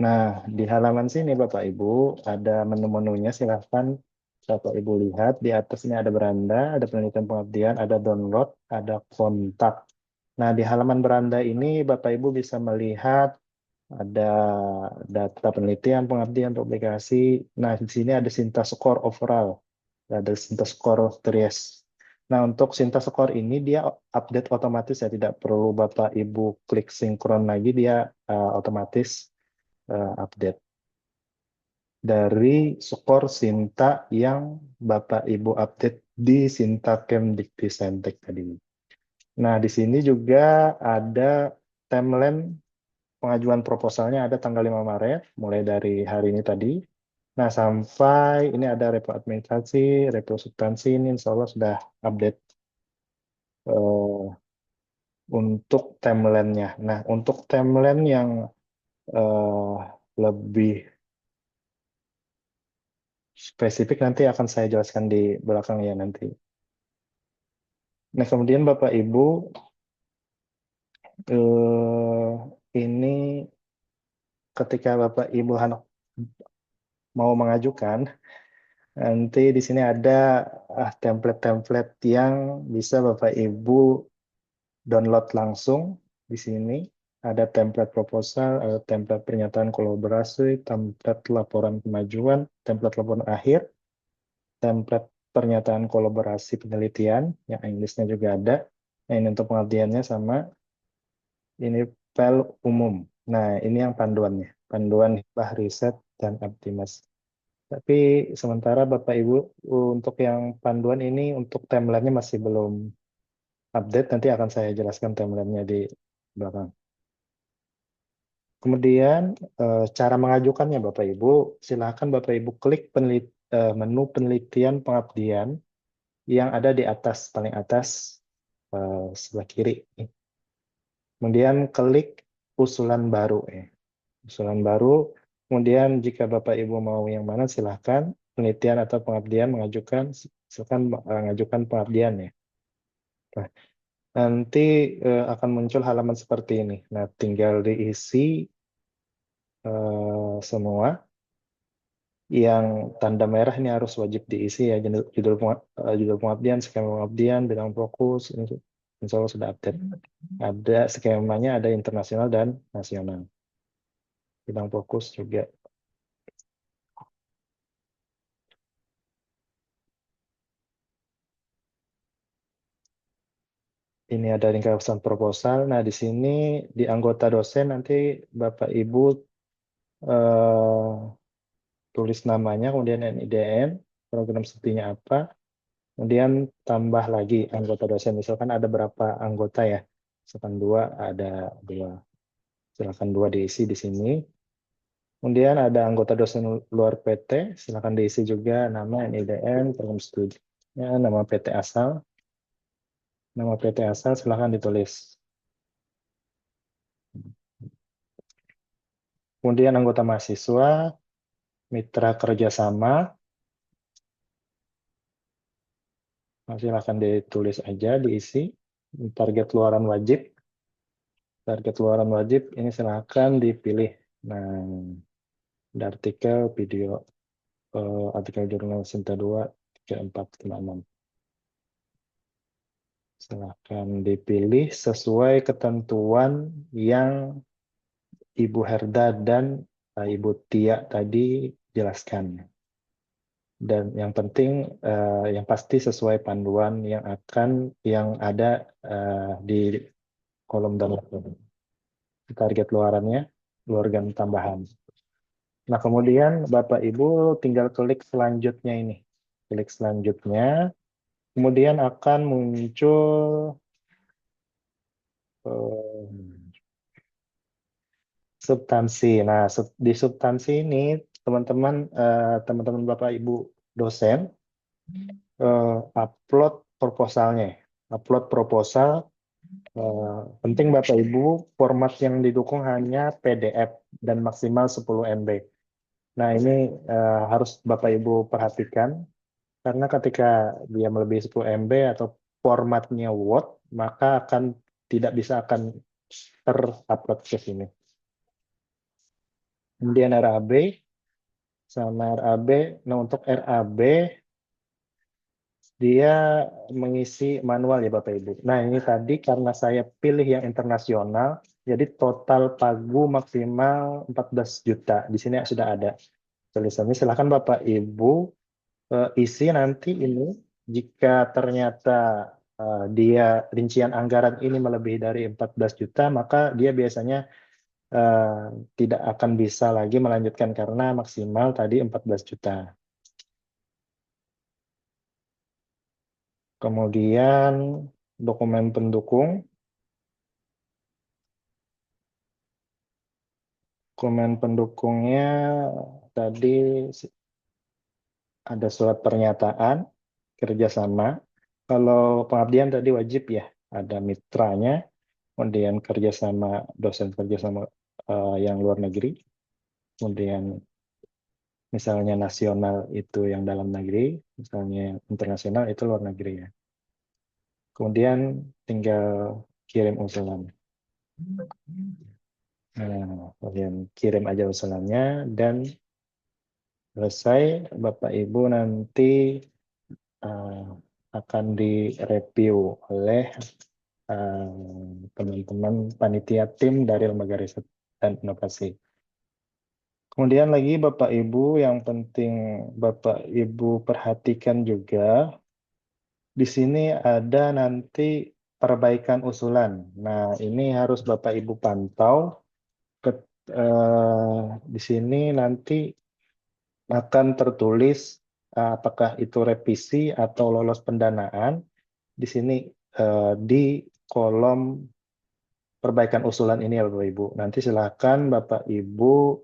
Nah, di halaman sini Bapak Ibu ada menu-menunya silahkan Bapak Ibu lihat di atas ini ada beranda, ada penelitian pengabdian, ada download, ada kontak. Nah, di halaman beranda ini Bapak Ibu bisa melihat ada data penelitian, pengabdian, publikasi. Nah, di sini ada Sinta Score overall, ada Sinta Score Tries. Nah, untuk Sinta Score ini dia update otomatis ya, tidak perlu Bapak Ibu klik sinkron lagi, dia otomatis update dari skor Sinta yang Bapak Ibu update di Sinta Kemdikbudristek tadi. Nah, di sini juga ada timeline pengajuan proposalnya, ada tanggal 5 Maret, mulai dari hari ini tadi. Nah, sampai ini ada repo administrasi, repo substansi, ini insya Allah sudah update untuk timeline-nya. Nah, untuk timeline yang eh, lebih spesifik nanti akan saya jelaskan di belakang ya nanti. Nah, kemudian Bapak Ibu, ini ketika Bapak Ibu mau mengajukan, nanti di sini ada template-template yang bisa Bapak Ibu download langsung di sini. Ada template proposal, ada template pernyataan kolaborasi, template laporan kemajuan, template laporan akhir, template pernyataan kolaborasi penelitian, yang Inggrisnya juga ada. Nah, ini untuk pengabdiannya sama ini file umum. Nah, ini yang panduannya, panduan hibah riset dan optimas. Tapi sementara Bapak Ibu untuk yang panduan ini untuk timeline-nya masih belum update, nanti akan saya jelaskan timeline-nya di belakang. Kemudian cara mengajukannya Bapak Ibu, silakan Bapak Ibu klik menu penelitian pengabdian yang ada di atas, paling atas sebelah kiri. Kemudian klik usulan baru. Usulan baru, kemudian jika Bapak Ibu mau yang mana silakan penelitian atau pengabdian mengajukan, silakan mengajukan pengabdian ya. Nah, nanti akan muncul halaman seperti ini. Nah, tinggal diisi semua. Yang tanda merah ini harus wajib diisi ya, judul pengabdian, skema pengabdian, bidang fokus, ini insya Allah sudah update. Ada skemanya, ada internasional dan nasional. Bidang fokus juga. Ini ada ringkasan proposal. Nah, di sini di anggota dosen nanti Bapak Ibu tulis namanya, kemudian NIDN, program studinya apa, kemudian tambah lagi anggota dosen. Misalkan ada berapa anggota ya? Misalkan dua, ada dua. Silakan dua diisi di sini. Kemudian ada anggota dosen luar PT, silakan diisi juga nama NIDN, program studinya, nama PT asal. Nama PT asal silakan ditulis. Kemudian anggota mahasiswa, mitra kerjasama, silakan ditulis aja, diisi. Target luaran wajib. Target luaran wajib ini silakan dipilih. Nah, ada artikel, video, artikel jurnal Sinta 2, 3, 4, 5, 6. Silakan dipilih sesuai ketentuan yang Ibu Herda dan Ibu Tia tadi jelaskan. Dan yang penting, yang pasti sesuai panduan yang ada di kolom download. Target luarannya, luaran tambahan. Nah, kemudian Bapak Ibu tinggal klik selanjutnya ini. Klik selanjutnya, kemudian akan muncul substansi. Nah, di substansi ini teman-teman Bapak Ibu dosen upload proposalnya. Upload proposal, penting Bapak Ibu format yang didukung hanya PDF dan maksimal 10 MB. Nah, ini harus Bapak Ibu perhatikan karena ketika dia melebihi 10 MB atau formatnya Word, maka tidak bisa akan terupload ke sini. Kemudian RAB sama RAB. Nah, untuk RAB dia mengisi manual ya Bapak Ibu. Nah ini tadi karena saya pilih yang internasional, jadi total pagu maksimal 14 juta. Di sini sudah ada tulisannya. Silakan Bapak Ibu isi nanti ini. Jika ternyata dia rincian anggaran ini melebihi dari 14 juta, maka dia biasanya tidak akan bisa lagi melanjutkan karena maksimal tadi 14 juta. Kemudian dokumen pendukung. Dokumen pendukungnya tadi ada surat pernyataan kerjasama. Kalau pengabdian tadi wajib ya, ada mitranya, kemudian kerjasama dosen kerjasama yang luar negeri, kemudian misalnya nasional itu yang dalam negeri, misalnya yang internasional itu luar negeri ya. Kemudian tinggal kirim usulan. Nah, kemudian kirim aja usulannya dan selesai, Bapak Ibu nanti akan direview oleh teman-teman panitia tim dari Lembaga Riset dan Inovasi. Kemudian lagi Bapak Ibu yang penting Bapak Ibu perhatikan juga di sini ada nanti perbaikan usulan. Nah, ini harus Bapak Ibu pantau. Di sini nanti akan tertulis apakah itu revisi atau lolos pendanaan. Di sini di kolom perbaikan usulan ini ya Bapak Ibu. Nanti silakan Bapak Ibu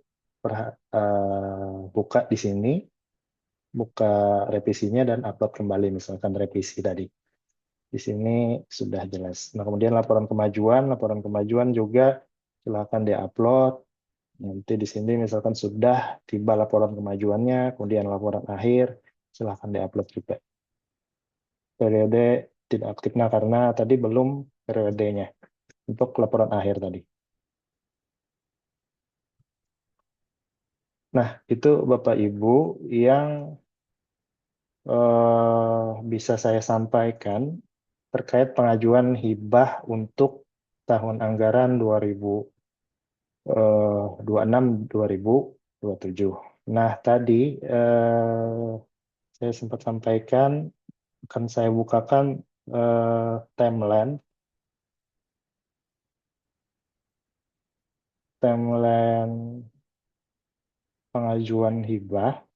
buka di sini, buka revisinya dan upload kembali misalkan revisi tadi. Di sini sudah jelas. Nah, kemudian laporan kemajuan juga silakan diupload. Nanti di sini misalkan sudah tiba laporan kemajuannya, kemudian laporan akhir, silakan diupload juga. Periode tidak aktif, nah karena tadi belum periodenya untuk laporan akhir tadi. Nah, itu Bapak Ibu yang bisa saya sampaikan terkait pengajuan hibah untuk tahun anggaran 2026-2027. Nah, tadi saya sempat sampaikan, akan saya bukakan timeline pengajuan hibah.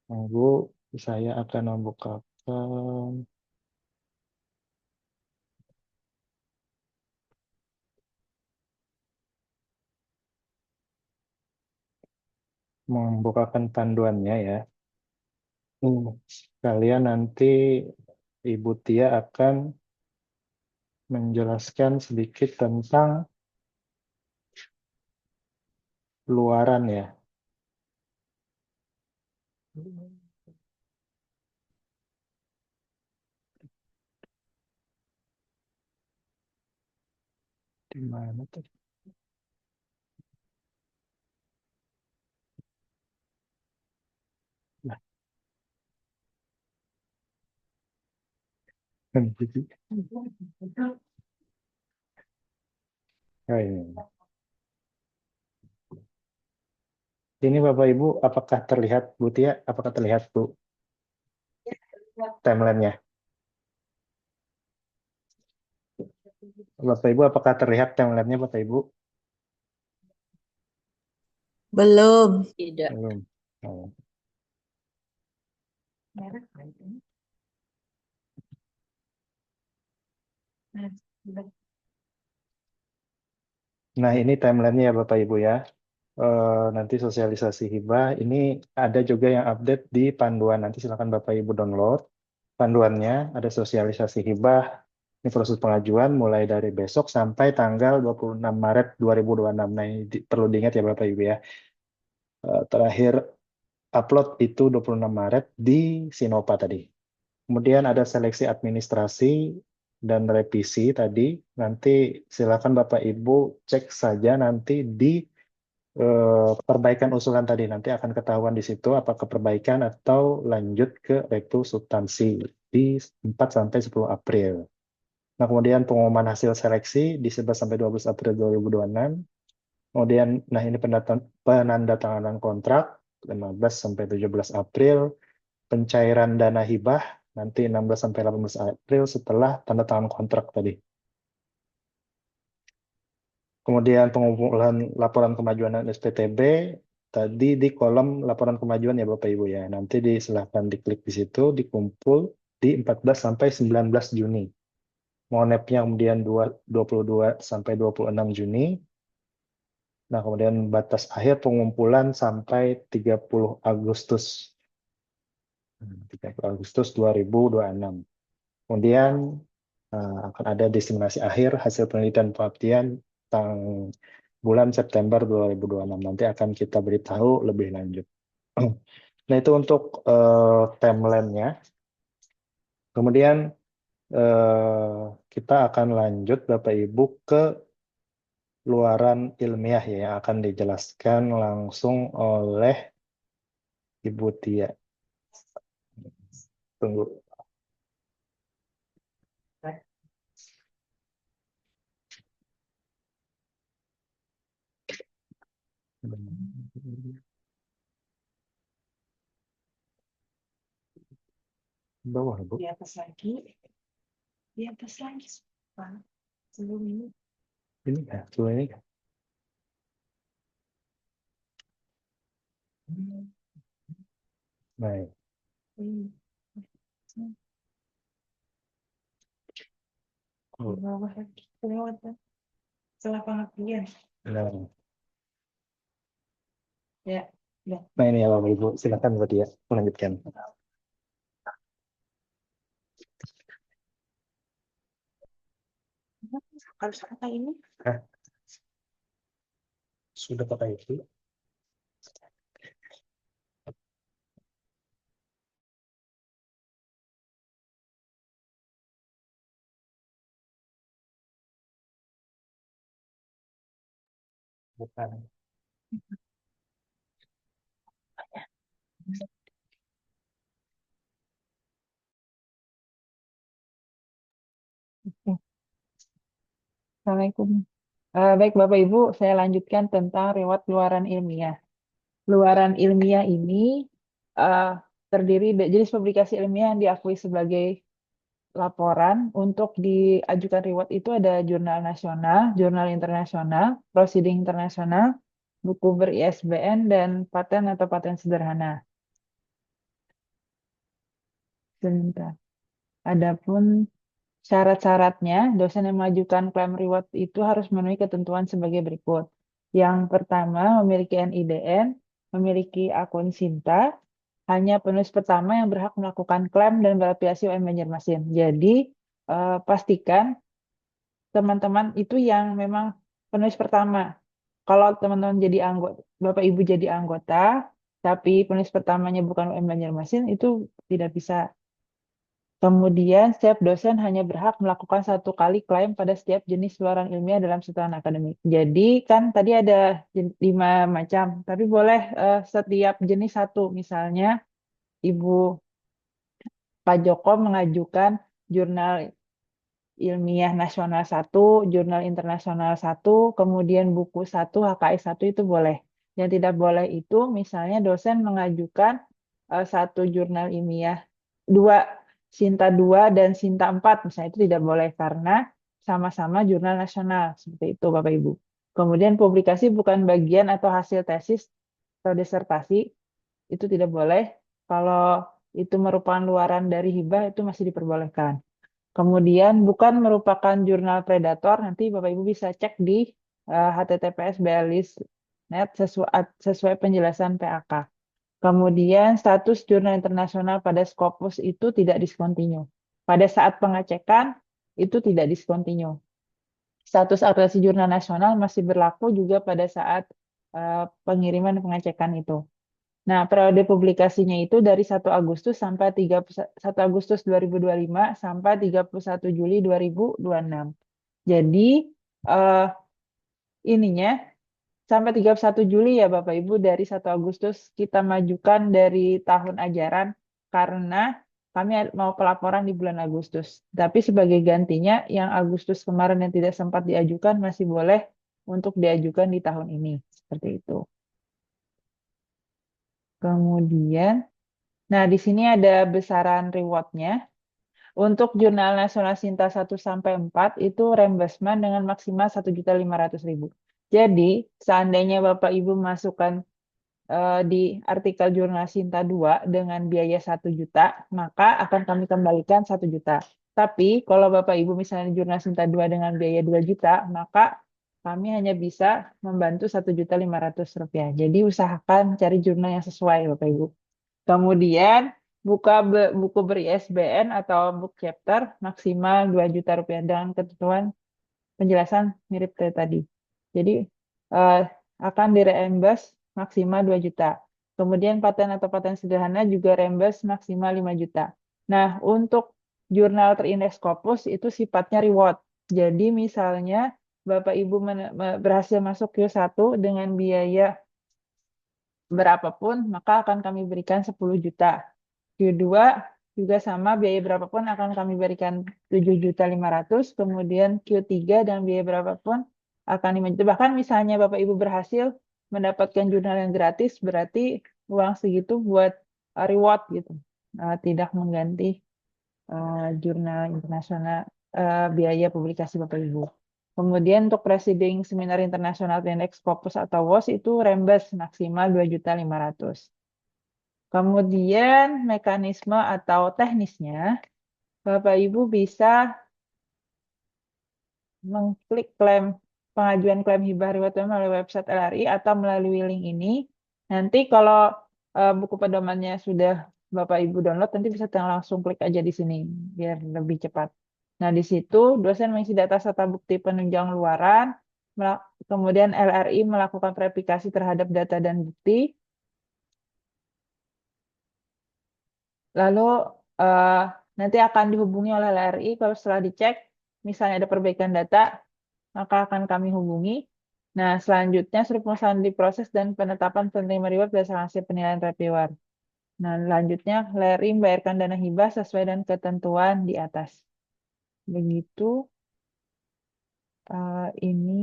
Tunggu, saya akan membukakan panduannya ya. Kalian nanti Ibu Tia akan menjelaskan sedikit tentang luaran ya. Di mana tuh? Nah, oh, ini. Ini Bapak Ibu, apakah terlihat Bu Tia? Apakah terlihat Bu timelinenya? Bapak Ibu, apakah terlihat timelinenya Bapak Ibu? Belum. Tidak. Belum. Oh. Nah, ini timelinenya ya Bapak Ibu ya. Nanti sosialisasi hibah. Ini ada juga yang update di panduan. Nanti silakan Bapak Ibu download panduannya. Ada sosialisasi hibah. Ini proses pengajuan mulai dari besok sampai tanggal 26 Maret 2026. Nah, ini perlu diingat ya Bapak Ibu ya. Terakhir upload itu 26 Maret di Sinopa tadi. Kemudian ada seleksi administrasi dan revisi tadi, nanti silakan Bapak Ibu cek saja nanti di perbaikan usulan tadi. Nanti akan ketahuan di situ apakah perbaikan atau lanjut ke review substansi di 4 sampai 10 April. Nah, kemudian pengumuman hasil seleksi di 11 sampai 12 April 2026. Kemudian, nah ini penandatanganan kontrak 15 sampai 17 April, pencairan dana hibah nanti 16 sampai 18 April setelah tanda tangan kontrak tadi. Kemudian pengumpulan laporan kemajuan dan SPTB tadi di kolom laporan kemajuan ya Bapak Ibu ya. Nanti silahkan diklik di situ, dikumpul di 14 sampai 19 Juni. Monepnya kemudian 22 sampai 26 Juni. Nah, kemudian batas akhir pengumpulan sampai 30 Agustus. 30 Agustus 2026. Kemudian akan ada diseminasi akhir hasil penelitian pengabdian bulan September 2026. Nanti akan kita beritahu lebih lanjut. Nah, itu untuk timeline-nya. Kemudian kita akan lanjut Bapak Ibu ke luaran ilmiah ya, yang akan dijelaskan langsung oleh Ibu Tia. Tunggu. Bawah, Bu. Di atas lagi, Pak. Sebelum ini. Ini ya, sebelum ini kan. Baik. Di bawah lagi, lewat setelah pengabdian. Nah, Ya, ya. nah ini ya Bapak Ibu, silakan Bu Tia melanjutkan. Harus pakai ini. Hah? Sudah pakai itu? Bukan. Assalamualaikum. Baik Bapak Ibu, saya lanjutkan tentang riwayat luaran ilmiah. Luaran ilmiah ini terdiri dari jenis publikasi ilmiah yang diakui sebagai laporan. Untuk diajukan riwayat itu ada jurnal nasional, jurnal internasional, proceeding internasional, buku ber-ISBN, dan paten atau paten sederhana. Sebentar. Adapun syarat-syaratnya, dosen yang mengajukan klaim reward itu harus memenuhi ketentuan sebagai berikut. Yang pertama, memiliki NIDN, memiliki akun Sinta, hanya penulis pertama yang berhak melakukan klaim dan berafiliasi UM Banjarmasin. Jadi, pastikan teman-teman itu yang memang penulis pertama. Kalau teman-teman jadi anggota, Bapak Ibu jadi anggota, tapi penulis pertamanya bukan UM Banjarmasin, itu tidak bisa. Kemudian, setiap dosen hanya berhak melakukan satu kali klaim pada setiap jenis luaran ilmiah dalam setahun akademik. Jadi, kan tadi ada 5 macam, tapi boleh setiap jenis satu. Misalnya, Ibu Pak Joko mengajukan jurnal ilmiah nasional 1, jurnal internasional 1, kemudian buku 1, HKS 1 itu boleh. Yang tidak boleh itu, misalnya dosen mengajukan satu jurnal ilmiah, 2 Sinta 2 dan Sinta 4, misalnya itu tidak boleh karena sama-sama jurnal nasional, seperti itu Bapak Ibu. Kemudian publikasi bukan bagian atau hasil tesis atau disertasi, itu tidak boleh. Kalau itu merupakan luaran dari hibah, itu masih diperbolehkan. Kemudian bukan merupakan jurnal predator, nanti Bapak Ibu bisa cek di https://bealis.net sesuai penjelasan PAK. Kemudian status jurnal internasional pada Scopus itu tidak discontinue. Pada saat pengecekan itu tidak discontinue. Status akreditasi jurnal nasional masih berlaku juga pada saat pengiriman pengecekan itu. Nah, periode publikasinya itu dari 1 Agustus sampai 1 Agustus 2025 sampai 31 Juli 2026. Jadi, eh, ininya sampai 31 Juli ya Bapak Ibu, dari 1 Agustus kita majukan dari tahun ajaran karena kami mau pelaporan di bulan Agustus. Tapi sebagai gantinya yang Agustus kemarin yang tidak sempat diajukan masih boleh untuk diajukan di tahun ini. Seperti itu. Kemudian, nah di sini ada besaran rewardnya. Untuk Jurnal Nasional Sinta 1 sampai 4 itu reimbursement dengan maksimal 1.500.000. Jadi, seandainya Bapak Ibu masukkan di artikel Jurnal Sinta 2 dengan biaya 1 juta, maka akan kami kembalikan 1 juta. Tapi kalau Bapak Ibu misalnya Jurnal Sinta 2 dengan biaya 2 juta, maka kami hanya bisa membantu 1.500.000 rupiah. Jadi usahakan cari jurnal yang sesuai Bapak Ibu. Kemudian buku ber-ISBN atau book chapter maksimal 2 juta rupiah dengan ketentuan penjelasan mirip kayak tadi. Jadi eh, akan direimburse maksimal 2 juta. Kemudian paten atau paten sederhana juga reimburse maksimal 5 juta. Nah, untuk jurnal terindeks Scopus itu sifatnya reward. Jadi misalnya Bapak Ibu berhasil masuk Q1 dengan biaya berapapun, maka akan kami berikan 10 juta. Q2 juga sama, biaya berapapun akan kami berikan 7.500.000. Kemudian Q3 dan biaya berapapun akan 5 juta. Bahkan misalnya Bapak Ibu berhasil mendapatkan jurnal yang gratis, berarti uang segitu buat reward gitu. Tidak mengganti jurnal internasional, biaya publikasi Bapak Ibu. Kemudian untuk Presiding Seminar Internasional Index Scopus atau WOS itu reimburse maksimal 2.500.000. Kemudian mekanisme atau teknisnya, Bapak Ibu bisa mengklik pengajuan klaim hibah reward melalui website LRI atau melalui link ini. Nanti kalau buku pedomannya sudah Bapak Ibu download, nanti bisa langsung klik aja di sini biar lebih cepat. Nah, di situ dosen mengisi data serta bukti penunjang luaran, kemudian LRI melakukan verifikasi terhadap data dan bukti. Lalu nanti akan dihubungi oleh LRI kalau setelah dicek, misalnya ada perbaikan data, maka akan kami hubungi. Nah, selanjutnya surat pemesanan diproses dan penetapan penerima reward berdasarkan hasil penilaian reviewer. Nah, selanjutnya LRI membayarkan dana hibah sesuai dengan ketentuan di atas. Begitu. Ini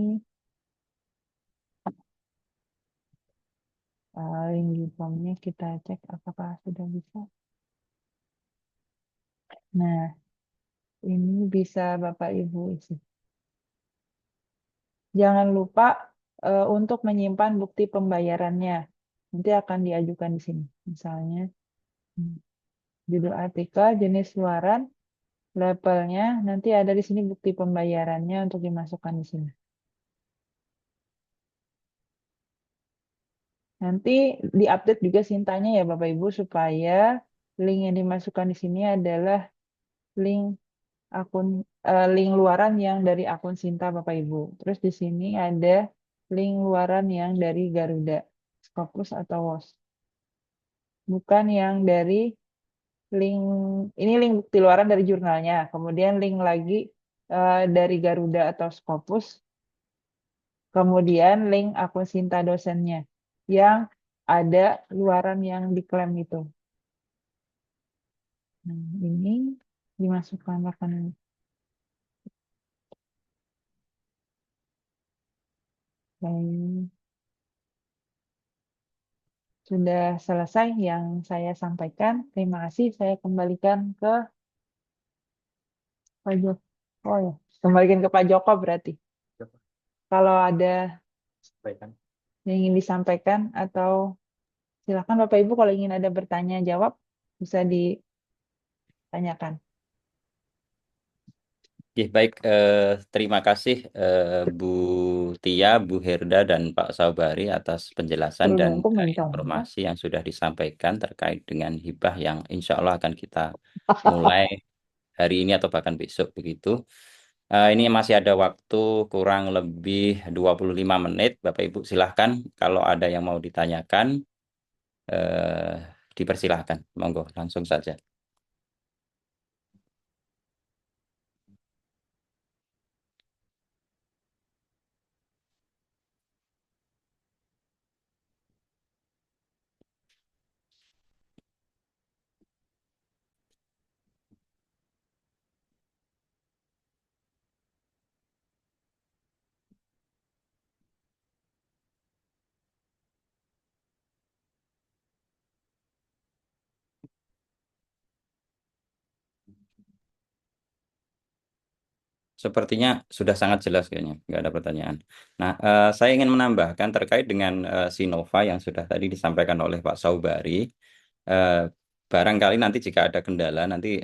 link formnya kita cek apakah sudah bisa. Nah, ini bisa Bapak Ibu isi. Jangan lupa untuk menyimpan bukti pembayarannya. Nanti akan diajukan di sini. Misalnya judul artikel, jenis luaran, labelnya, nanti ada di sini bukti pembayarannya untuk dimasukkan di sini. Nanti diupdate juga Sintanya ya Bapak Ibu supaya link yang dimasukkan di sini adalah link link luaran yang dari akun Sinta Bapak Ibu. Terus di sini ada link luaran yang dari Garuda, Scopus atau WOS. Bukan yang dari link, ini link bukti luaran dari jurnalnya. Kemudian link lagi dari Garuda atau Scopus. Kemudian link akun Sinta dosennya yang ada luaran yang diklaim itu. Nah, ini dimasukkan rekaman. Sudah selesai yang saya sampaikan. Terima kasih. Saya kembalikan ke Pak Joko. Oh ya, kembalikan ke Pak Joko berarti. Kalau ada yang ingin disampaikan atau silakan Bapak Ibu kalau ingin ada bertanya jawab bisa ditanyakan. Oke, baik. Terima kasih Bu Tia, Bu Herda, dan Pak Saubari atas penjelasan dan informasi yang sudah disampaikan terkait dengan hibah yang insya Allah akan kita mulai hari ini atau bahkan besok begitu. Ini masih ada waktu kurang lebih 25 menit. Bapak Ibu silahkan kalau ada yang mau ditanyakan eh, dipersilahkan. Monggo, langsung saja. Sepertinya sudah sangat jelas kayaknya, nggak ada pertanyaan. Nah, saya ingin menambahkan terkait dengan Sinova yang sudah tadi disampaikan oleh Pak Saubari. Eh, Barangkali nanti jika ada kendala, nanti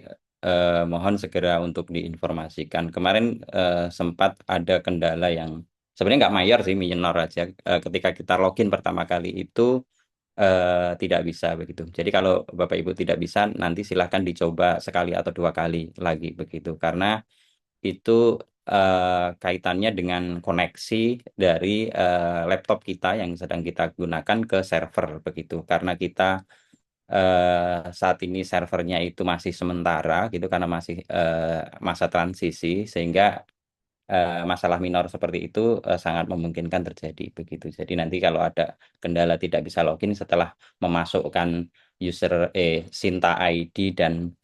mohon segera untuk diinformasikan. Kemarin sempat ada kendala yang sebenarnya nggak mayor sih, minor aja. Ketika kita login pertama kali itu tidak bisa begitu. Jadi kalau Bapak Ibu tidak bisa, nanti silahkan dicoba sekali atau dua kali lagi begitu. Karena itu kaitannya dengan koneksi dari laptop kita yang sedang kita gunakan ke server begitu. Karena kita saat ini servernya itu masih sementara gitu karena masih masa transisi sehingga masalah minor seperti itu sangat memungkinkan terjadi begitu. Jadi nanti kalau ada kendala tidak bisa login setelah memasukkan user Sinta ID dan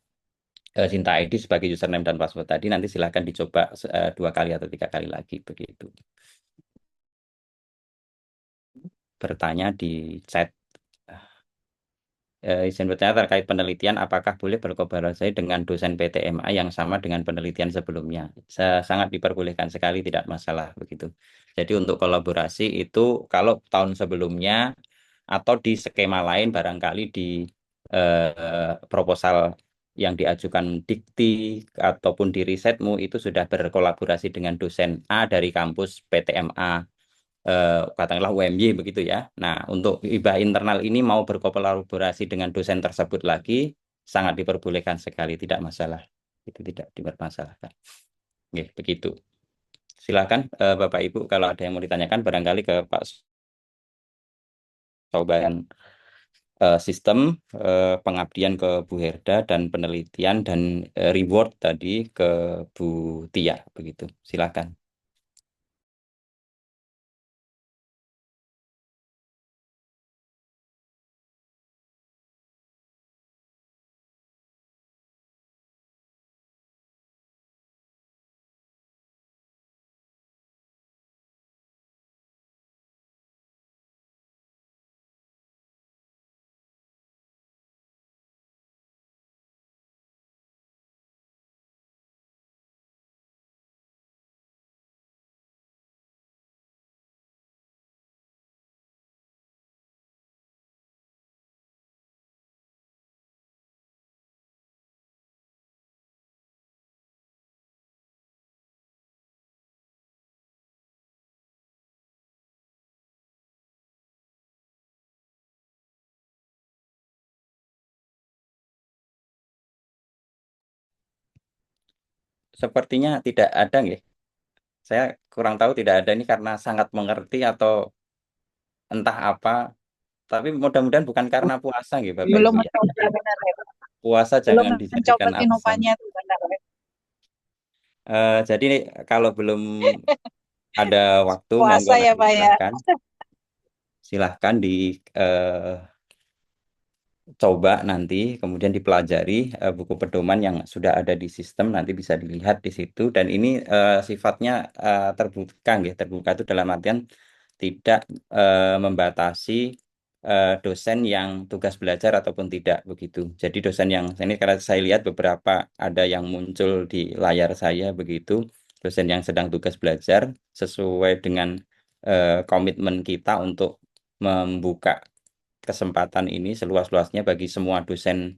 Sinta ID sebagai username dan password tadi nanti silahkan dicoba dua kali atau tiga kali lagi begitu. Bertanya di chat. Izin bertanya terkait penelitian, apakah boleh berkolaborasi dengan dosen PTMA yang sama dengan penelitian sebelumnya? Sangat diperbolehkan sekali, tidak masalah begitu. Jadi untuk kolaborasi itu kalau tahun sebelumnya atau di skema lain barangkali di proposal yang diajukan Dikti ataupun di risetmu itu sudah berkolaborasi dengan dosen A dari kampus PTMA katakanlah UMY begitu ya. Nah, untuk hibah internal ini mau berkolaborasi dengan dosen tersebut lagi sangat diperbolehkan sekali, tidak masalah. Itu tidak dipermasalahkan. Oke, begitu. Silakan Bapak Ibu kalau ada yang mau ditanyakan barangkali ke Pak Sobayan sistem pengabdian ke Bu Herda dan penelitian dan reward tadi ke Bu Tia begitu. Silakan. Sepertinya tidak ada nggih. Saya kurang tahu tidak ada ini karena sangat mengerti atau entah apa. Tapi mudah-mudahan bukan karena puasa gitu Bapak Belum Ibu ya. mencoba benar ya. Puasa Belum jangan mencoba dijadikan alasan. Sinovanya tuh benar ya. Jadi kalau belum ada waktu, monggo Puasa ya nanti Pak ya. silahkan. Silahkan coba nanti, kemudian dipelajari buku pedoman yang sudah ada di sistem, nanti bisa dilihat di situ. Dan ini sifatnya terbuka, gitu. Terbuka itu dalam artian tidak membatasi dosen yang tugas belajar ataupun tidak begitu. Jadi dosen yang ini karena saya lihat beberapa ada yang muncul di layar saya begitu, dosen yang sedang tugas belajar sesuai dengan komitmen kita untuk membuka kesempatan ini seluas-luasnya bagi semua dosen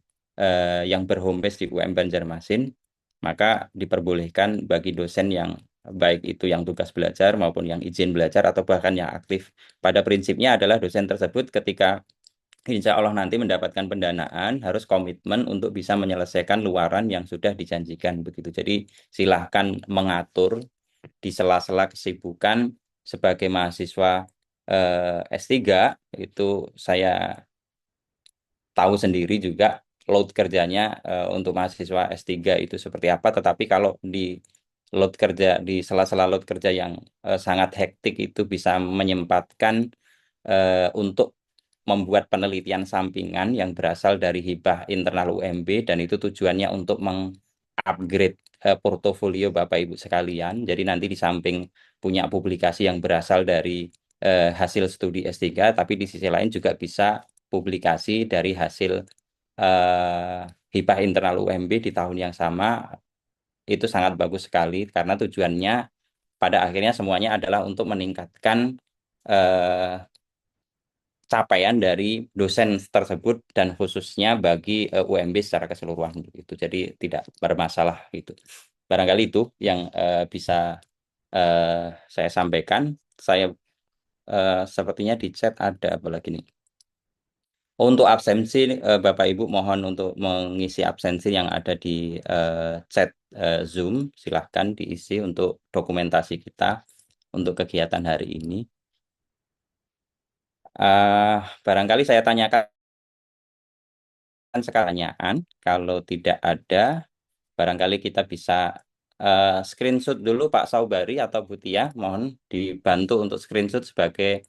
yang berhome base di UM Banjarmasin, maka diperbolehkan bagi dosen yang baik itu yang tugas belajar maupun yang izin belajar atau bahkan yang aktif. Pada prinsipnya adalah dosen tersebut ketika insya Allah nanti mendapatkan pendanaan harus komitmen untuk bisa menyelesaikan luaran yang sudah dijanjikan begitu. Jadi silahkan mengatur di sela-sela kesibukan sebagai mahasiswa S3 itu saya tahu sendiri juga load kerjanya untuk mahasiswa S3 itu seperti apa. Tetapi kalau di load kerja, di sela-sela load kerja yang sangat hektik itu bisa menyempatkan untuk membuat penelitian sampingan yang berasal dari hibah internal UMB, dan itu tujuannya untuk mengupgrade portofolio Bapak Ibu sekalian. Jadi nanti di samping punya publikasi yang berasal dari hasil studi S3, tapi di sisi lain juga bisa publikasi dari hasil eh, hibah internal UMB di tahun yang sama. Itu sangat bagus sekali karena tujuannya pada akhirnya semuanya adalah untuk meningkatkan eh, capaian dari dosen tersebut dan khususnya bagi UMB secara keseluruhan itu. Jadi tidak bermasalah gitu. Barangkali itu yang bisa saya sampaikan. Saya sepertinya di chat ada apa lagi nih? Untuk absensi, Bapak Ibu mohon untuk mengisi absensi yang ada di chat Zoom. Silahkan diisi untuk dokumentasi kita untuk kegiatan hari ini. Barangkali saya tanyakan sekarang pertanyaan. Kalau tidak ada, barangkali kita bisa screenshot dulu Pak Saubari atau Bu Tia. Mohon dibantu untuk screenshot sebagai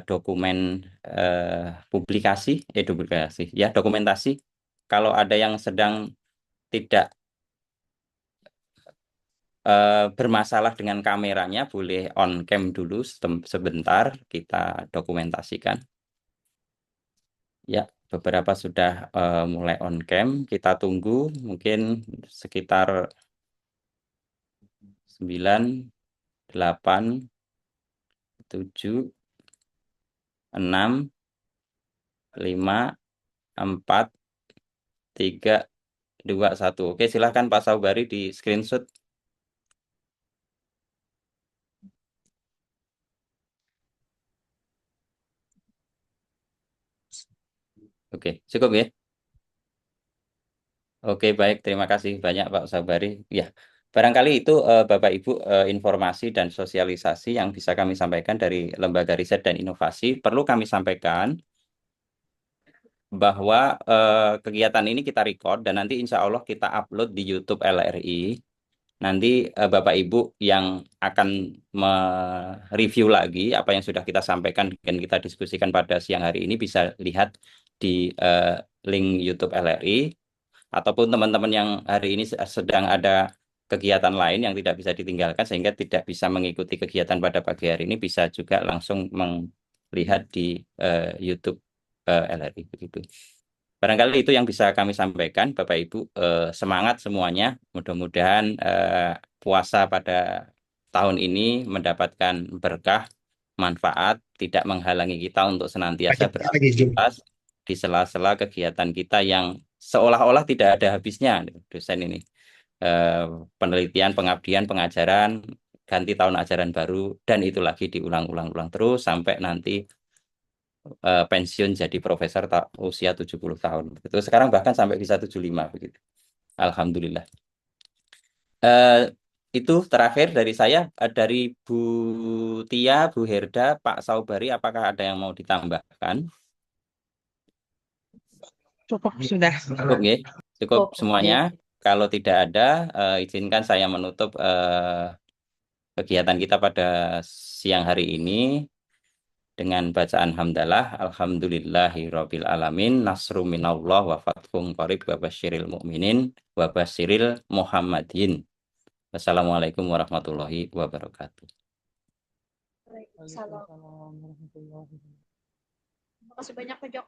dokumen publikasi, ya dokumentasi. Kalau ada yang sedang tidak bermasalah dengan kameranya, boleh on cam dulu sebentar, kita dokumentasikan. Ya, beberapa sudah mulai on cam. Kita tunggu mungkin sekitar 9, 8, 7, 6, 5, 4, 3, 2, 1. Oke, silahkan Pak Saubari di screenshot. Oke, cukup ya. Oke, baik. Terima kasih banyak Pak Sabari. Ya, barangkali itu Bapak Ibu informasi dan sosialisasi yang bisa kami sampaikan dari Lembaga Riset dan Inovasi. Perlu kami sampaikan bahwa kegiatan ini kita record dan nanti insya Allah kita upload di YouTube LRI. Nanti Bapak Ibu yang akan mereview lagi apa yang sudah kita sampaikan dan kita diskusikan pada siang hari ini bisa lihat di link YouTube LRI. Ataupun teman-teman yang hari ini sedang ada kegiatan lain yang tidak bisa ditinggalkan sehingga tidak bisa mengikuti kegiatan pada pagi hari ini, bisa juga langsung melihat di YouTube LRI begitu. Barangkali itu yang bisa kami sampaikan, Bapak Ibu. Semangat semuanya. Mudah-mudahan puasa pada tahun ini mendapatkan berkah, manfaat, tidak menghalangi kita untuk senantiasa beraktivitas di sela-sela kegiatan kita yang seolah-olah tidak ada habisnya, dosen ini. Penelitian, pengabdian, pengajaran, ganti tahun ajaran baru, dan itu lagi diulang-ulang terus sampai nanti pensiun jadi profesor usia 70 tahun. Itu sekarang bahkan sampai bisa 75 begitu. Alhamdulillah. Eh, itu terakhir dari saya. Dari Bu Tia, Bu Herda, Pak Saubari, apakah ada yang mau ditambahkan? Cukup sudah. Cukup ya, cukup semuanya. Kalau tidak ada, izinkan saya menutup kegiatan kita pada siang hari ini dengan bacaan hamdalah. Alhamdulillahirabbil alamin, nasru minallah wa fathun qarib wa basyiril mu'minin wa basyiril muhammadin. Wassalamualaikum warahmatullahi wabarakatuh. Waalaikumsalam. Terima kasih banyak Pak Jok.